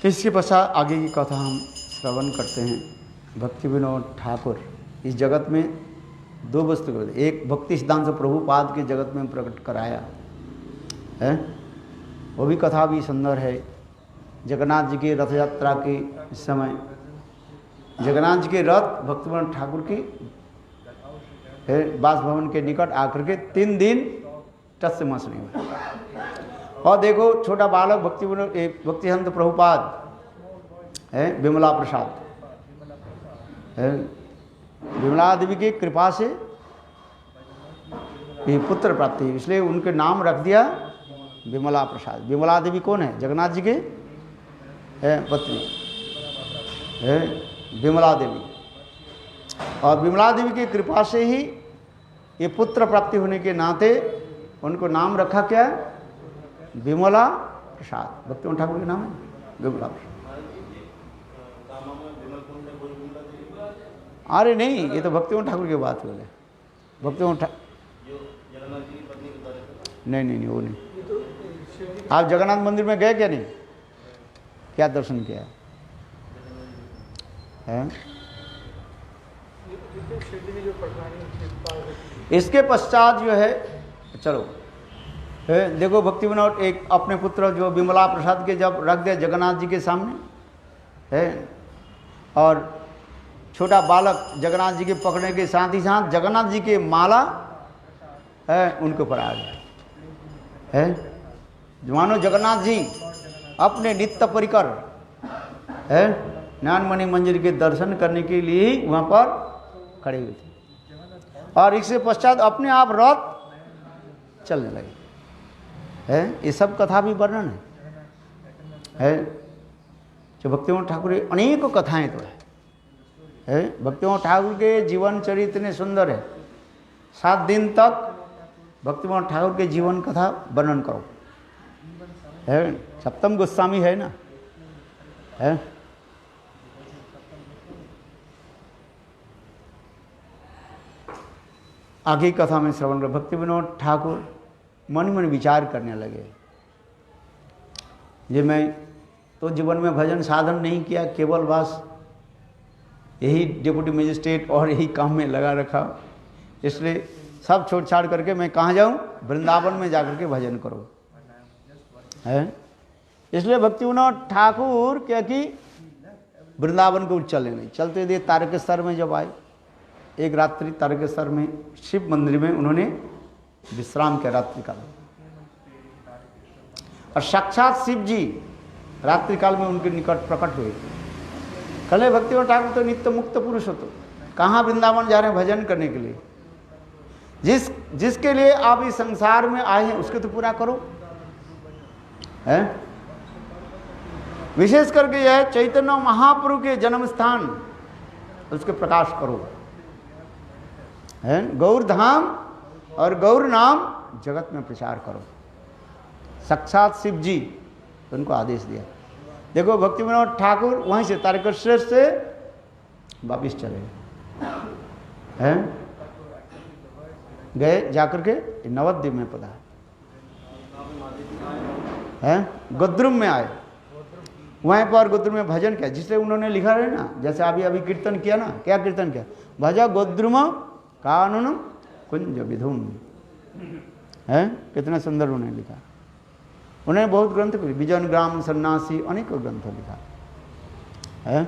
इसके पश्चात आगे की कथा हम श्रवण करते हैं। भक्तिविनोद ठाकुर इस जगत में 2 वस्तु को, एक भक्ति सिद्धांत प्रभुपाद के जगत में प्रकट कराया है, वो भी कथा भी सुंदर है। जगन्नाथ जी की रथ यात्रा के समय जगन्नाथ जी के रथ भक्तिविनोद ठाकुर की बासभवन के निकट आकर के 3 दिन टस से मस नहीं हुआ। और देखो छोटा बालक भक्तिहंत प्रभुपाद है, विमला प्रसाद है, विमला देवी की कृपा से ये पुत्र प्राप्ति, इसलिए उनके नाम रख दिया विमला प्रसाद। विमला देवी कौन है? जगन्नाथ जी के पत्नी है विमला देवी। और विमला देवी की कृपा से ही ये पुत्र प्राप्ति होने के नाते उनको नाम रखा क्या? विमला प्रसाद। भक्तिविनोद ठाकुर के नाम है विमला प्रसाद। अरे नहीं, ये तो भक्तिविनोद ठाकुर की बात हो रही है। भक्तिविनोद ठाकुर नहीं वो नहीं। आप जगन्नाथ मंदिर में गए क्या? नहीं, क्या दर्शन किया है? इसके पश्चात जो है, चलो देखो भक्तिविनोद एक अपने पुत्र जो विमला प्रसाद के जब रख दिया जगन्नाथ जी के सामने है, और छोटा बालक जगन्नाथ जी के पकड़ने के साथ ही साथ जगन्नाथ जी के माला है उनके ऊपर आ गया है। मानो जगन्नाथ जी अपने नित्य परिकर है ज्ञानमणि मंदिर के दर्शन करने के लिए ही वहाँ पर खड़े हुए थे, और इसके पश्चात अपने आप रथ चलने लगे है। ये सब कथा भी वर्णन है जो भक्तिविनोद ठाकुर की अनेकों कथाएं तो है। भक्तिविनोद ठाकुर के जीवन चरित्र इतने सुंदर है, 7 दिन तक भक्तिविनोद ठाकुर के जीवन कथा वर्णन करो है। सप्तम गोस्वामी है ना है। आगे कथा में श्रवण कर भक्तिविनोद ठाकुर मन मन विचार करने लगे, ये मैं तो जीवन में भजन साधन नहीं किया, केवल बस यही डिप्टी मजिस्ट्रेट और यही काम में लगा रखा, इसलिए सब छोड़ छाड़ करके मैं कहाँ जाऊँ, वृंदावन में जाकर के भजन करो है। इसलिए भक्ति विनोद ठाकुर क्या कि वृंदावन को चले नहीं, चलते दिए तारकेश्वर में जब आए, एक रात्रि तारकेश्वर में शिव मंदिर में उन्होंने विश्राम किया रात्रि काल में, और साक्षात शिव जी रात्रि काल में उनके निकट प्रकट हुए। कले भक्ति विनोद ठाकुर तो नित्य मुक्त पुरुष हो, तो कहाँ वृंदावन जा रहे हैं भजन करने के लिए? जिसके लिए आप इस संसार में आए हैं उसके तो पूरा करो है। विशेष करके यह चैतन्य महाप्रभु के जन्म स्थान उसके प्रकाश करो है। गौर धाम और गौर नाम जगत में प्रचार करो। साक्षात शिव जी उनको आदेश दिया। देखो भक्ति विनोद ठाकुर वहीं से तारकेश्वर से वापिस चले हैं, गए जाकर के नवद्वीप में पधा है, गोद्रुम में आए, वहीं पर गोद्रुम में भजन किया, जिससे उन्होंने लिखा है ना, जैसे अभी अभी कीर्तन किया ना, क्या कीर्तन किया? भजा गोद्रुम कानन कुंज विधुम है, कितना सुंदर उन्होंने लिखा। उन्होंने बहुत ग्रंथ लिखे, विजन ग्राम सन्यासी अनेकों ग्रंथ लिखा है।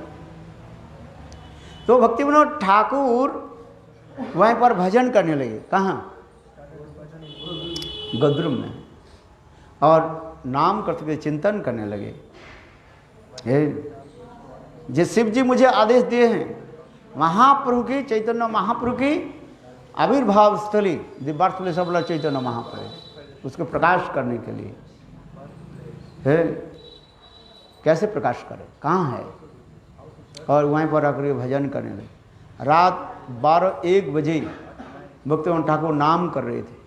तो भक्ति विनोद ठाकुर वहीं पर भजन करने लगे। कहाँ? गोद्रुम में, और नाम करते हुए चिंतन करने लगे। जिस शिव जी मुझे आदेश दिए हैं, महाप्रभु की, चैतन्य महाप्रभु की आविर्भाव स्थली, the birth place of lord Chaitanya Mahaprabhu, उसको प्रकाश करने के लिए है। कैसे प्रकाश करें, कहाँ है? और वहीं पर आकर भजन करने लगे। रात 12-1 बजे भक्ति विनोद ठाकुर नाम कर रहे थे।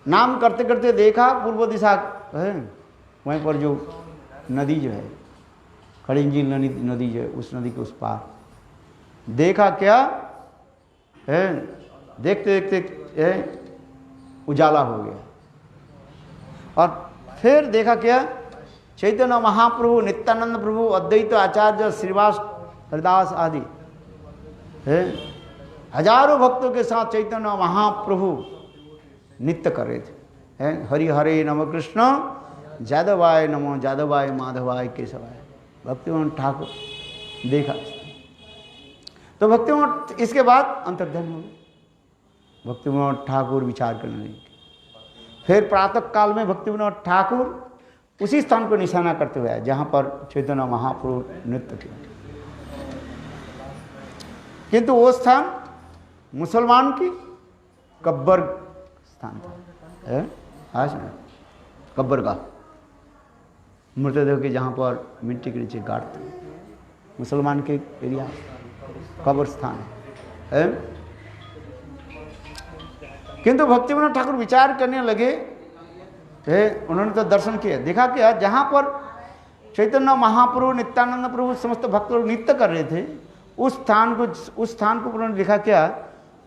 नाम करते करते देखा पूर्व दिशा है, वहीं पर जो नदी जो है, खड़िंजी नदी जो है, उस नदी के उस पार देखा क्या है, देखते देखते है उजाला हो गया। और फिर देखा क्या, चैतन्य महाप्रभु, नित्यानंद प्रभु, अद्वैत आचार्य श्रीवास हरिदास आदि है, हजारों भक्तों के साथ चैतन्य महाप्रभु नित्य कर रहे थे है। हरि हरे नम कृष्ण, जादवाय नमो, जादवाय माधवाय केशवाय। भक्ति विनोद ठाकुर देखा। तो भक्ति विनोद इसके बाद अंतर्ध्यान हो गए। भक्ति विनोद ठाकुर विचार करने लगे। फिर प्रातः काल में भक्ति विनोद ठाकुर उसी स्थान को निशाना करते हुए आए जहाँ पर चैतन्य महाप्रभु नृत्य किया। किंतु वो स्थान मुसलमान की कब्र स्थान था है, आज ना कब्र का मृतदेह के जहाँ पर मिट्टी के नीचे गाड़ते, मुसलमान के एरिया कब्र स्थान है। किंतु भक्ति विनोद ठाकुर विचार करने लगे है, उन्होंने तो दर्शन किया, देखा क्या, जहाँ पर चैतन्य महाप्रभु, नित्यानंद प्रभु, समस्त भक्त लोग नृत्य कर रहे थे, उस स्थान को उन्होंने देखा क्या,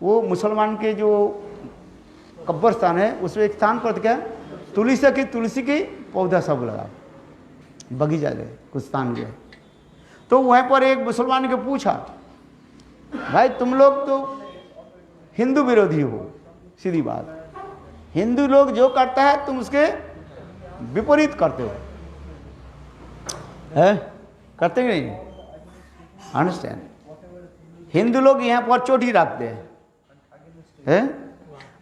वो मुसलमान के जो कब्र स्थान है, उसमें एक स्थान पर क्या, तुलसी की पौधा सब लगा, बगीचा गए कुछ स्थान गए। तो वहीं पर एक मुसलमान को पूछा, भाई तुम लोग तो हिंदू विरोधी हो, सीधी बात, हिंदू लोग जो करता है तुम उसके विपरीत करते हो है, करते नहीं? अंडरस्टैंड? हिंदू लोग यहाँ पर चोटी रखते हैं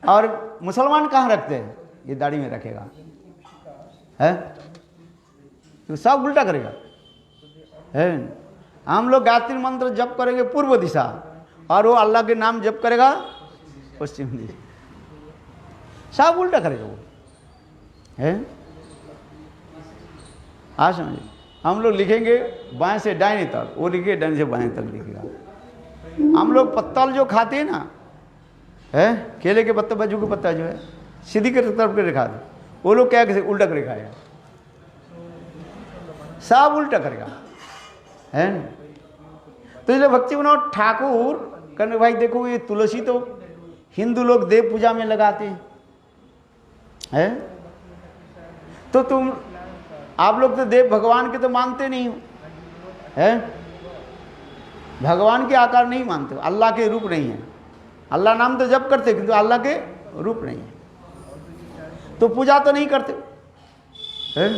और मुसलमान कहाँ रखते हैं? ये दाढ़ी में रखेगा है, तो सब उल्टा करेगा है। हम लोग गायत्री मंत्र जप करेंगे पूर्व दिशा, और वो अल्लाह के नाम जप करेगा पश्चिम दिशा, सब उल्टा करेगा वो है। आज समझिए, हम लोग लिखेंगे बाएं से दाएं तक, वो लिखे दाएं से बाएं तक लिखेगा। हम लोग पत्तल जो खाते हैं ना है, केले के पत्ते, बज्जू के पत्ता जो है सीधी के तरफ के रेखा दे, वो लोग क्या कैसे उल्टा रेखा है, सब उल्टा करेगा है। तो इसलिए भक्ति विनोद ठाकुर कहने, भाई देखो ये तुलसी तो हिंदू लोग देव पूजा में लगाते हैं, तो तुम आप लोग तो देव भगवान के तो मानते नहीं हो है, भगवान के आकार नहीं मानते, अल्लाह के रूप नहीं है। अल्लाह नाम तो जप करते किंतु अल्लाह के रूप नहीं है, तो पूजा तो नहीं करते है?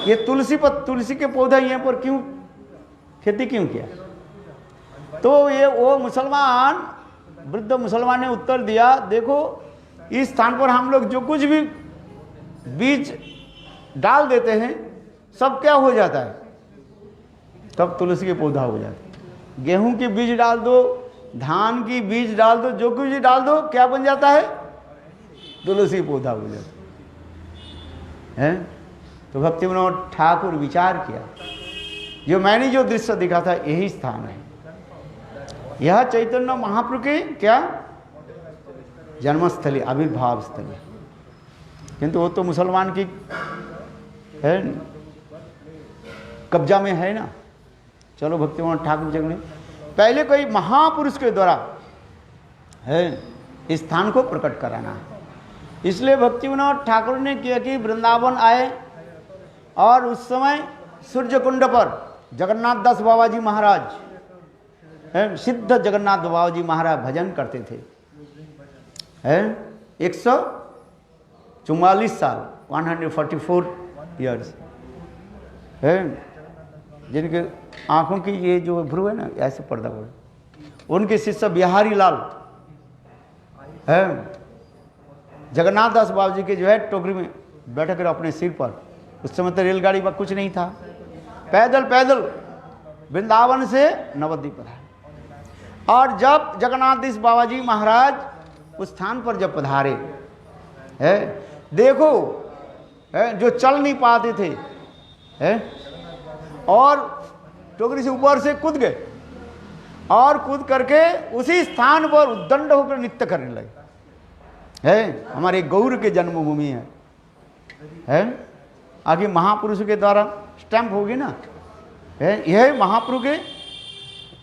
ये तुलसी के पौधा यहाँ पर क्यों खेती क्यों किया? तो ये वो मुसलमान, वृद्ध मुसलमान ने उत्तर दिया, देखो इस स्थान पर हम लोग जो कुछ भी बीज डाल देते हैं सब क्या हो जाता है, तब तुलसी के पौधा हो जाता है। गेहूं की बीज डाल दो, धान की बीज डाल दो, जो कुछ भी डाल दो क्या बन जाता है, तुलसी पौधा हो जाता है। तो भक्ति विनोद ठाकुर विचार किया, जो मैंने जो दृश्य दिखा था यही स्थान है, यह चैतन्य महाप्रभु के क्या जन्मस्थली, आविर्भाव स्थली। किंतु वो तो मुसलमान की है, कब्जा में है ना। चलो भक्ति विनोद ठाकुर जगने पहले कोई महापुरुष के द्वारा है इस स्थान को प्रकट कराना है। इसलिए भक्ति विनोद ठाकुर ने किया कि वृंदावन आए और उस समय सूर्य कुंड पर जगन्नाथ दास बाबा जी महाराज, सिद्ध जगन्नाथ बाबा जी महाराज भजन करते थे। 144 साल 144 ईयर्स है, जिनके आंखों की ये जो भ्रू है ना ऐसे पर्दा पड़े, उनके शिष्य बिहारी लाल है, जगन्नाथ दास बाबा जी के जो है टोकरी में बैठा कर अपने सिर पर, उस समय तो रेलगाड़ी पर कुछ नहीं था, पैदल पैदल वृंदावन से नवद्वीप पधारे। और जब जगन्नाथ दास बाबा जी महाराज उस स्थान पर जब पधारे है, देखो है, जो चल नहीं पाते थे है, और टोकरी से ऊपर से कूद गए और कूद करके उसी स्थान पर उद्दंड होकर नृत्य करने लगे। है हमारे गौर के जन्मभूमि है, आगे महापुरुष के द्वारा स्टैंप होगी ना, है यह महाप्रभु के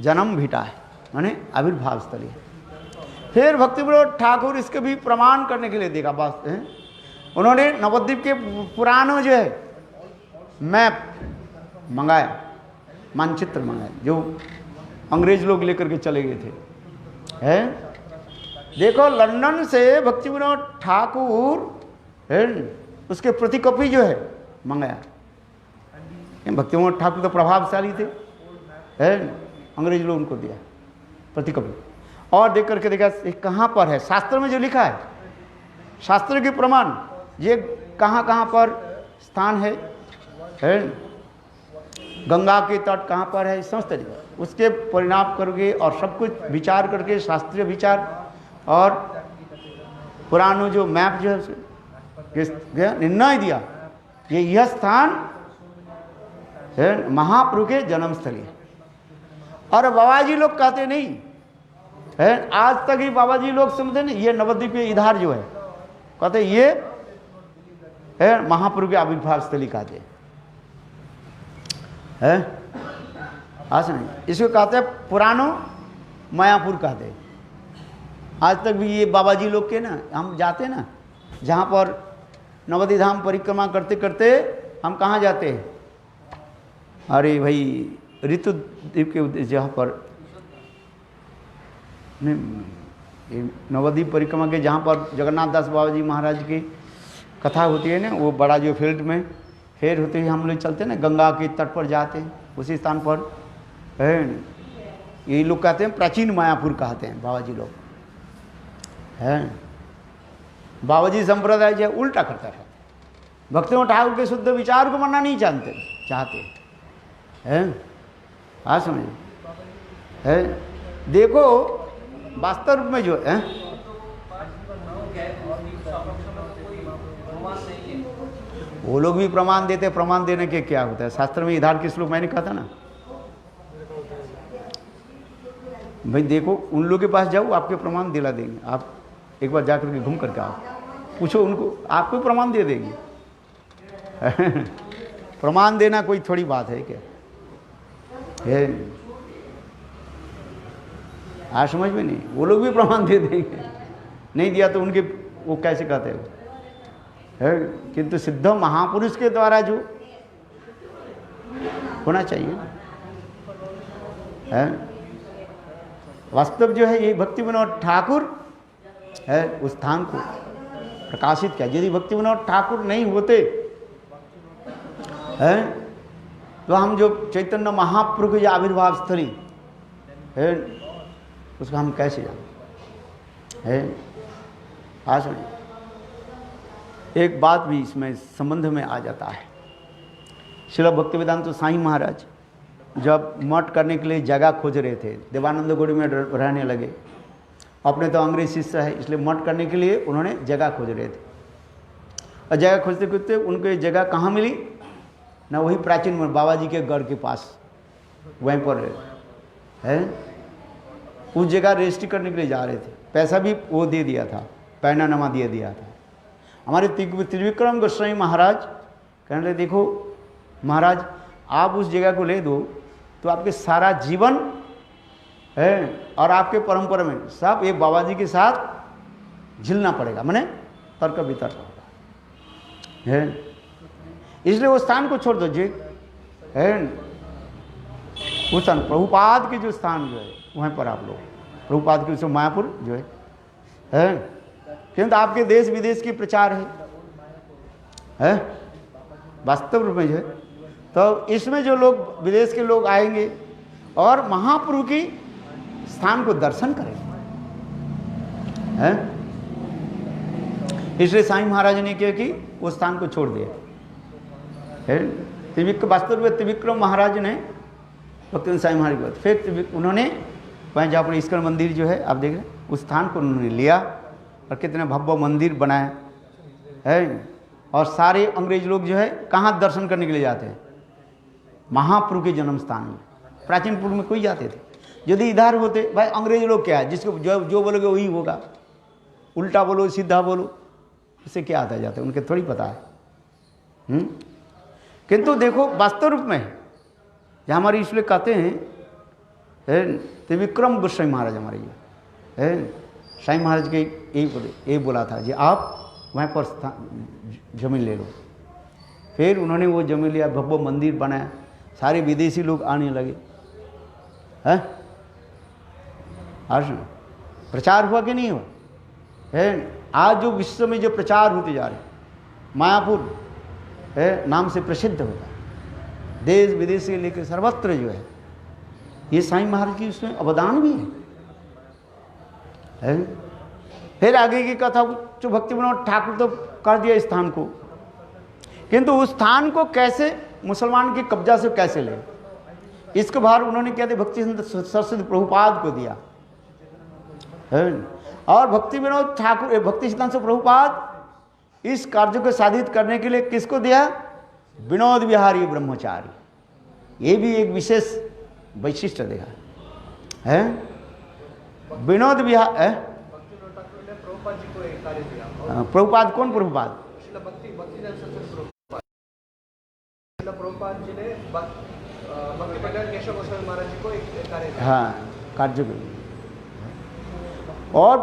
जन्म भीटा है, माने आविर्भाव स्थली है। फिर भक्ति विनोद ठाकुर इसके भी प्रमाण करने के लिए देखा बात है, उन्होंने नवद्वीप के पुराना जो है मैप मंगाया, मानचित्र मंगाया, जो अंग्रेज लोग लेकर के चले गए थे है। देखो लंदन से भक्ति विनोद ठाकुर है उसके प्रतिकॉपी जो है मंगाया। भक्ति विनोद ठाकुर तो प्रभावशाली थे है, अंग्रेज लोग उनको दिया प्रतिकॉपी, और देख करके देखा कहाँ पर है, शास्त्र में जो लिखा है, शास्त्र के प्रमाण ये कहाँ कहाँ पर स्थान है, गंगा के तट कहाँ पर है, समस्त जगह उसके परिणाम करके और सब कुछ विचार करके, शास्त्रीय विचार और पुराना जो मैप जो है निर्णय दिया ये यह स्थान है महाप्रभु के जन्मस्थली है। और बाबा जी लोग कहते नहीं है, आज तक ही बाबा जी लोग समझते नहीं, ये नवद्वीप के इधर जो है कहते ये है महाप्रभु के आविर्भाव स्थली कहते है, आज नहीं, इसको कहते हैं पुरानो मायापुर कहते हैं। आज तक भी ये बाबा जी लोग के ना, हम जाते ना जहाँ पर नवद्वीप धाम परिक्रमा करते करते हम कहाँ जाते हैं, अरे भाई ऋतुद्वीप के जहाँ पर नवद्वीप परिक्रमा के जहाँ पर जगन्नाथ दास बाबा जी महाराज की कथा होती है ना, वो बड़ा जो फील्ड में फिर होते हुए हम लोग चलते हैं ना, गंगा के तट पर जाते हैं, उसी स्थान पर है। यही लोग कहते हैं प्राचीन मायापुर कहते हैं बाबा जी लोग है। बाबा जी संप्रदाय जो उल्टा करता है, भक्ति ठाकुर के शुद्ध विचार को मानना नहीं चाहते हैं। हाँ समझे है, देखो वास्तव में जो है वो लोग भी प्रमाण देते, प्रमाण देने के क्या होता है, शास्त्र में इधार के श्लोक मैंने कहा था ना भाई, देखो उन लोग के पास जाओ आपके प्रमाण दिला देंगे, आप एक बार जाकर के घूम करके आओ, पूछो उनको, आपको प्रमाण दे देंगे प्रमाण देना कोई थोड़ी बात है क्या है, आज समझ में नहीं, वो लोग भी प्रमाण दे देंगे, नहीं दिया तो उनके वो कैसे कहते हैं है। किंतु सिद्ध महापुरुष के द्वारा जो होना चाहिए है, वास्तव जो है ये भक्ति विनोद ठाकुर है उस स्थान को प्रकाशित किया। यदि भक्ति विनोद ठाकुर नहीं होते हैं तो हम जो चैतन्य महाप्रभु की आविर्भाव स्थली है उसको हम कैसे जाने है। आज एक बात भी इसमें संबंध में आ जाता है। श्रील भक्तिवेदांत साईं महाराज जब मठ करने के लिए जगह खोज रहे थे, देवानंद गौड़ी में रहने लगे, अपने तो अंग्रेज शिष्य है इसलिए मठ करने के लिए उन्होंने जगह खोज रहे थे। और जगह खोजते खोजते उनको ये जगह कहाँ मिली ना, वही प्राचीन में बाबा जी के गढ़ के पास वहीं पर है। उस जगह रजिस्ट्री करने के लिए जा रहे थे, पैसा भी वो दे दिया था, पैनानामा दे दिया था। हमारे त्रिविक्रम गोस्वामी महाराज कहने लगे देखो महाराज आप उस जगह को ले दो तो आपके सारा जीवन है और आपके परंपरा में सब ये बाबा जी के साथ झिलना पड़ेगा, माने तर्क वितर्क होगा है। इसलिए वो स्थान को छोड़ दो जी है। वो स्थान प्रभुपाद के जो स्थान जो है वहीं पर आप लोग प्रभुपाद के उसमें मायापुर जो है किंतु आपके देश विदेश की प्रचार है वास्तव रूप में जो है। तो इसमें जो लोग विदेश के लोग आएंगे और महाप्रभु की स्थान को दर्शन करेंगे है। इसलिए साईं महाराज ने क्या कि वो स्थान को छोड़ दिया है। वास्तव में त्रिविक्रम महाराज ने भक्ति साईं महाराज के बाद फिर उन्होंने वहीं जहाँ पर इस्कॉन मंदिर जो है आप देख रहे हैं उस स्थान को उन्होंने लिया और कितने भव्य मंदिर बनाए है। और सारे अंग्रेज लोग जो है कहाँ दर्शन करने के लिए जाते हैं, महाप्रभु के जन्म स्थान में। प्राचीन पूर्व में कोई जाते थे, यदि इधर होते भाई अंग्रेज लोग क्या है जिसको जो बोलोगे वही होगा, उल्टा बोलो सीधा बोलो इससे क्या आता जाता है उनके थोड़ी पता है। किंतु देखो वास्तव रूप में जहाँ हमारे इसलिए कहते हैं त्रिविक्रम गोस्वामी महाराज हमारे ये है साईं महाराज के यही बोला था जी आप वहाँ पर जमीन ले लो। फिर उन्होंने वो जमीन लिया, भव्य मंदिर बनाया, सारे विदेशी लोग आने लगे हैं। आज प्रचार हुआ कि नहीं हुआ है। आज जो विश्व में जो प्रचार होते जा रहे मायापुर है नाम से प्रसिद्ध होता है, देश विदेश से लेकर सर्वत्र जो है ये साईं महाराज की उसमें अवदान भी है। फिर आगे की कथा जो भक्ति विनोद ठाकुर तो कर दिया स्थान को, किंतु उस स्थान को कैसे मुसलमान के कब्जा से कैसे ले, इसके भार उन्होंने क्या दिया, भक्ति सरस्वती प्रभुपाद को दिया है। और भक्ति विनोद ठाकुर भक्ति सिद्धांत प्रभुपाद इस कार्य को साधित करने के लिए किसको दिया, विनोद विहारी ब्रह्मचारी। ये भी एक विशेष वैशिष्ट देखा है। विनोद विहार है प्रभुपाद कौन प्रभुपाद प्रभुपाद जी ने भक्ति प्रज्ञान केशव गोस्वामी महाराज जी को एक कार्य दिया। हाँ कार्य को। और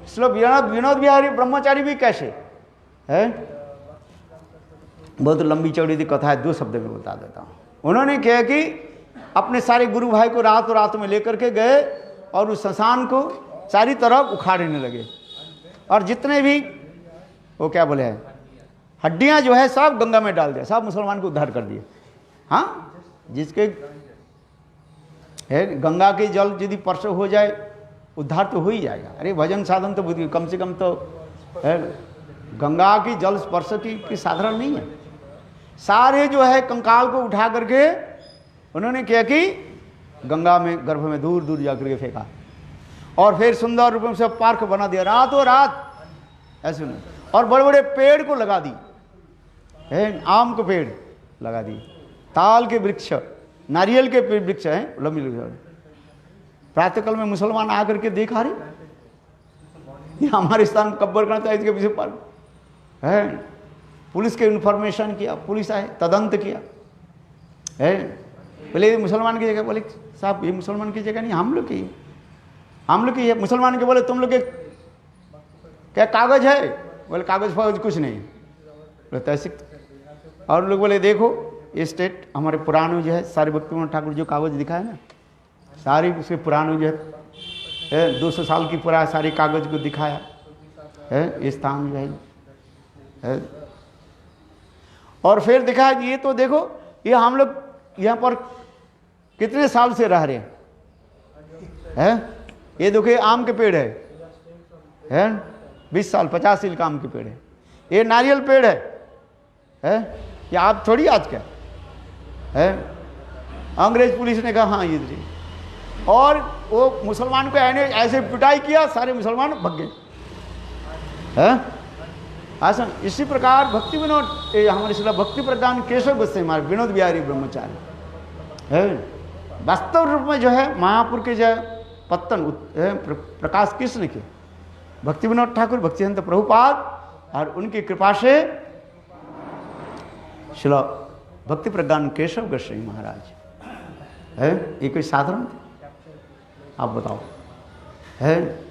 श्लोक विनोद विहारी ब्रह्मचारी भी कैसे है, बहुत लंबी चौड़ी कथा है, 2 शब्द में बता देता हूँ। उन्होंने क्या कि अपने सारे गुरु भाई को रात में लेकर के गए और उस शमशान को चारी तरफ उखाड़ने लगे और जितने भी वो क्या बोले हैं हड्डियां जो है सब गंगा में डाल दिया, सब मुसलमान को उद्धार कर दिए। हाँ जिसके है गंगा के जल यदि स्पर्श हो जाए उद्धार तो हो ही जाएगा। अरे भजन साधन तो कम से कम तो है, गंगा की जल स्पर्श की साधारण नहीं है। सारे जो है कंकाल को उठा करके उन्होंने क्या कि गंगा में गर्भ में दूर दूर जाकर के फेंका और फिर सुंदर रूप से पार्क बना दिया रातों रात ऐसे नहीं। और बड़े बड़े पेड़ को लगा दी है, आम के पेड़ लगा दिए, ताल के वृक्ष, नारियल के वृक्ष हैं लंबी लंबी। प्रातःकाल में मुसलमान आकर के देखा रहे हमारे स्थान कब्र करता है, इसके पीछे पार्क है। पुलिस के इन्फॉर्मेशन किया, पुलिस आए तदंत किया है। पहले मुसलमान की जगह बोले साहब ये मुसलमान की जगह नहीं हम लोग की है। मुसलमान के बोले तुम लोग के क्या कागज है, बोले कागज फागज कुछ नहीं, बोले तहसील। और लोग बोले देखो ये स्टेट हमारे पुराने जो है सारे भक्ति विनोद ठाकुर जो कागज दिखा है ना सारी उसके पुराने जो है 200 साल की पूरा सारे कागज को दिखाया है, ये स्थान जो है। और फिर दिखाया कि ये तो देखो, ये हम लोग यहाँ पर कितने साल से रह रहे हैं। ये देखो, ये आम के पेड़ है 20 साल 50 साल का आम के पेड़ है। ये नारियल पेड़ है ये आप थोड़ी आज का है। अंग्रेज पुलिस ने कहा हाँ ये जी, और वो मुसलमान को ऐसे पिटाई किया, सारे मुसलमान भग गए हैं। आसन इसी प्रकार भक्ति विनोद हमारे शिला भक्ति प्रदान केशव गोस्वामी महाराज विनोद बिहारी ब्रह्मचारी है, वास्तव रूप में जो है मायापुर के जो पत्तन प्रकाश कृष्ण के भक्ति विनोद ठाकुर भक्तिवेदांत प्रभुपाद और उनकी कृपा से शिला भक्ति प्रदान केशव गोस्वामी महाराज है। ये कोई साधारण थे? आप बताओ है।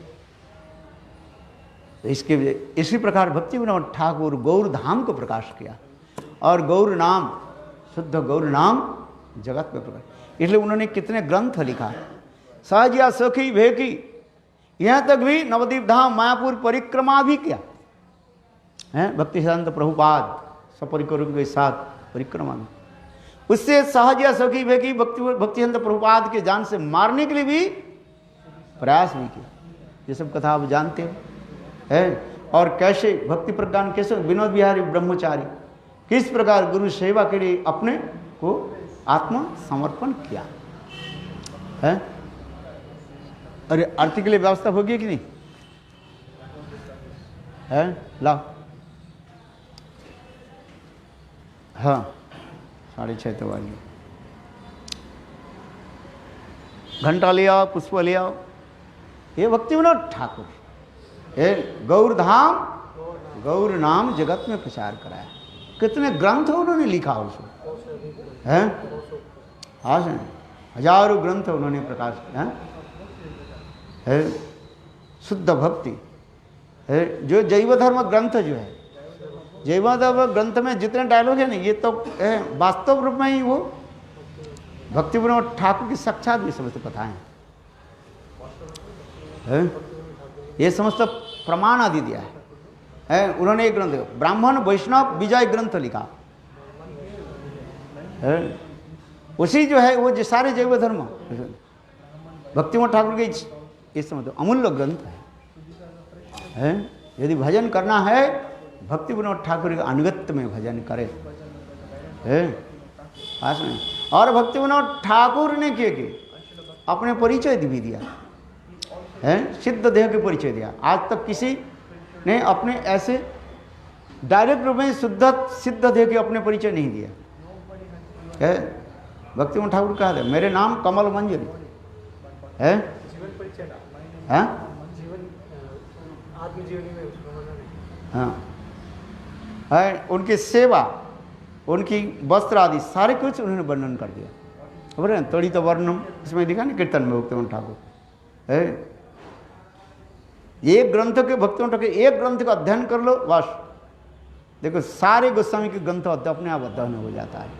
इसके इसी प्रकार भक्ति विनोद ठाकुर गौर धाम को प्रकाश किया, और गौर नाम शुद्ध गौर नाम जगत में प्रकाश। इसलिए उन्होंने कितने ग्रंथ लिखा, सहजिया सखी भेकी, यहाँ तक भी नवदीप धाम मायापुर परिक्रमा भी किया है भक्ति सिद्धांत प्रभुपाद सपरिकर के साथ परिक्रमा में। उससे सहजिया सखी भेकी भक्ति सिद्धांत प्रभुपाद के जान से मारने के लिए भी प्रयास भी किया। ये सब कथा आप जानते हो है। और कैसे भक्ति प्रज्ञान कैसे विनोद बिहारी ब्रह्मचारी किस प्रकार गुरु सेवा के लिए अपने को आत्म समर्पण किया है। अरे आरती के लिए व्यवस्था होगी कि नहीं है? लाओ। हाँ 6:30 तो वाली घंटा ले आओ, पुष्प ले आओ। ये भक्ति विनोद ठाकुर गौर धाम गौर नाम जगत में प्रचार कराया। कितने ग्रंथ उन्होंने लिखा उसमें है। हाँ सर, हजारों ग्रंथ उन्होंने प्रकाश किया है। शुद्ध भक्ति है। जो जैव धर्म ग्रंथ जो है, जैव धर्म ग्रंथ में जितने डायलॉग है ना, ये तो वास्तव रूप में ही वो भक्ति विनोद ठाकुर की साक्षात भी समस्त कथाएं है। ये समस्त प्रमाण आदि दिया है। उन्होंने एक ग्रंथ ब्राह्मण वैष्णव विजय ग्रंथ लिखा है। उसी जो है वो जो सारे जैव धर्म भक्ति विनोद ठाकुर के ये समझो अमूल्य ग्रंथ है। यदि भजन करना है भक्ति विनोद ठाकुर के अनुगत्य में भजन करे है। और भक्ति विनोद ठाकुर ने क्या किया, अपने परिचय भी दिया है, सिद्ध देह के परिचय दिया। आज तक किसी ने अपने ऐसे डायरेक्ट रूप में शुद्ध सिद्ध देह के अपने परिचय नहीं दिया है। भक्ति विनोद ठाकुर कहा था मेरे नाम कमल मंजरी है। हाँ, उनकी सेवा, उनकी वस्त्र आदि सारे कुछ उन्होंने वर्णन कर दिया। खबर है तड़ी तो वर्णम इसमें दिखा ना कीर्तन में भक्ति विनोद ठाकुर है। एक ग्रंथ के भक्ति विनोद ठाकुर एक ग्रंथ का अध्ययन कर लो बस, देखो सारे गोस्वामी के ग्रंथ अपने आप अध्ययन हो जाता है।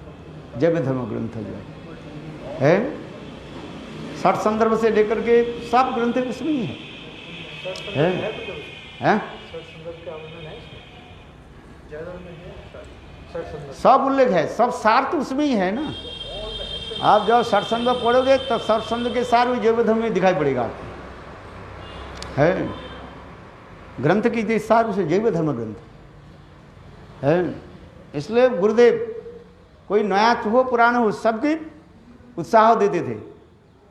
जैव धर्म ग्रंथ जो है 60 संदर्भ से लेकर के सब ग्रंथ उसमें ही है। सब उल्लेख है, सब सार तो उसमें ही है ना। आप जब सत्संग पढ़ोगे तब सत्संग के सार भी जैव धर्म में दिखाई पड़ेगा आपको है। ग्रंथ की सार उसे जैव धर्म ग्रंथ है। इसलिए गुरुदेव कोई नया हो पुराना हो सबके उत्साह देते थे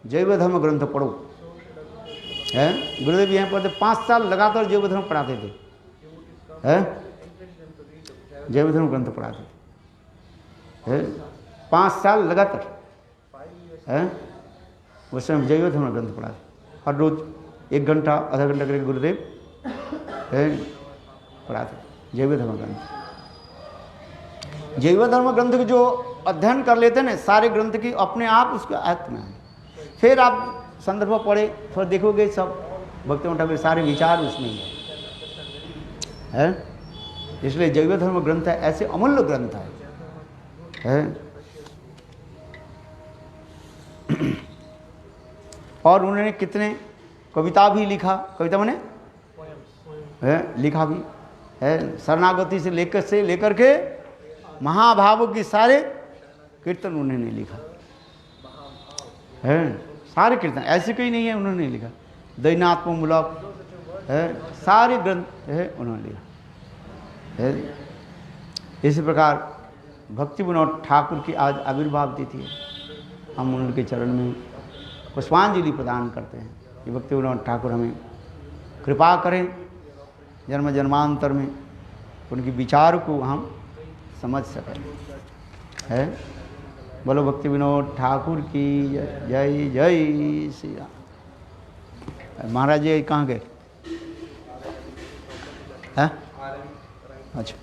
जैव धर्म ग्रंथ पढ़ो है। गुरुदेव यहाँ पर 5 साल लगातार जैव धर्म पढ़ाते थे है। जैव धर्म ग्रंथ पढ़ाते थे 5 साल लगातार है। उस समय जैव धर्म ग्रंथ पढ़ाते, हर रोज 1 घंटा आधा घंटा करके गुरुदेव पढ़ाते जैव धर्म ग्रंथ। जैव धर्म ग्रंथ के जो अध्ययन कर लेते हैं ना सारे ग्रंथ की अपने आप उसके आयत्त में है। फिर आप संदर्भ पढ़े फिर देखोगे सब भक्ति विनोद ठाकुर सारे विचार उसमें ही है। इसलिए जैव धर्म ग्रंथ है ऐसे अमूल्य ग्रंथ है। और उन्होंने कितने कविता भी लिखा, कविता माने है, लिखा भी है। शरणागति से लेकर के महाभावों के सारे कीर्तन उन्होंने लिखा है। सारे कीर्तन ऐसे कोई नहीं है उन्होंने लिखा। दैनात्ममूलक है, सारे ग्रंथ है उन्होंने लिखा है। इसी प्रकार भक्ति विनोद ठाकुर की आज आविर्भाव तिथि है। हम उनके चरण में पुष्पांजलि प्रदान करते हैं कि भक्ति विनोद ठाकुर हमें कृपा करें, जन्म जन्मांतर में उनके विचार को हम समझ सकें है। बोलो भक्ति विनोद ठाकुर की जय जय श्री राम। महाराज जी कहाँ गए हैं? अच्छा।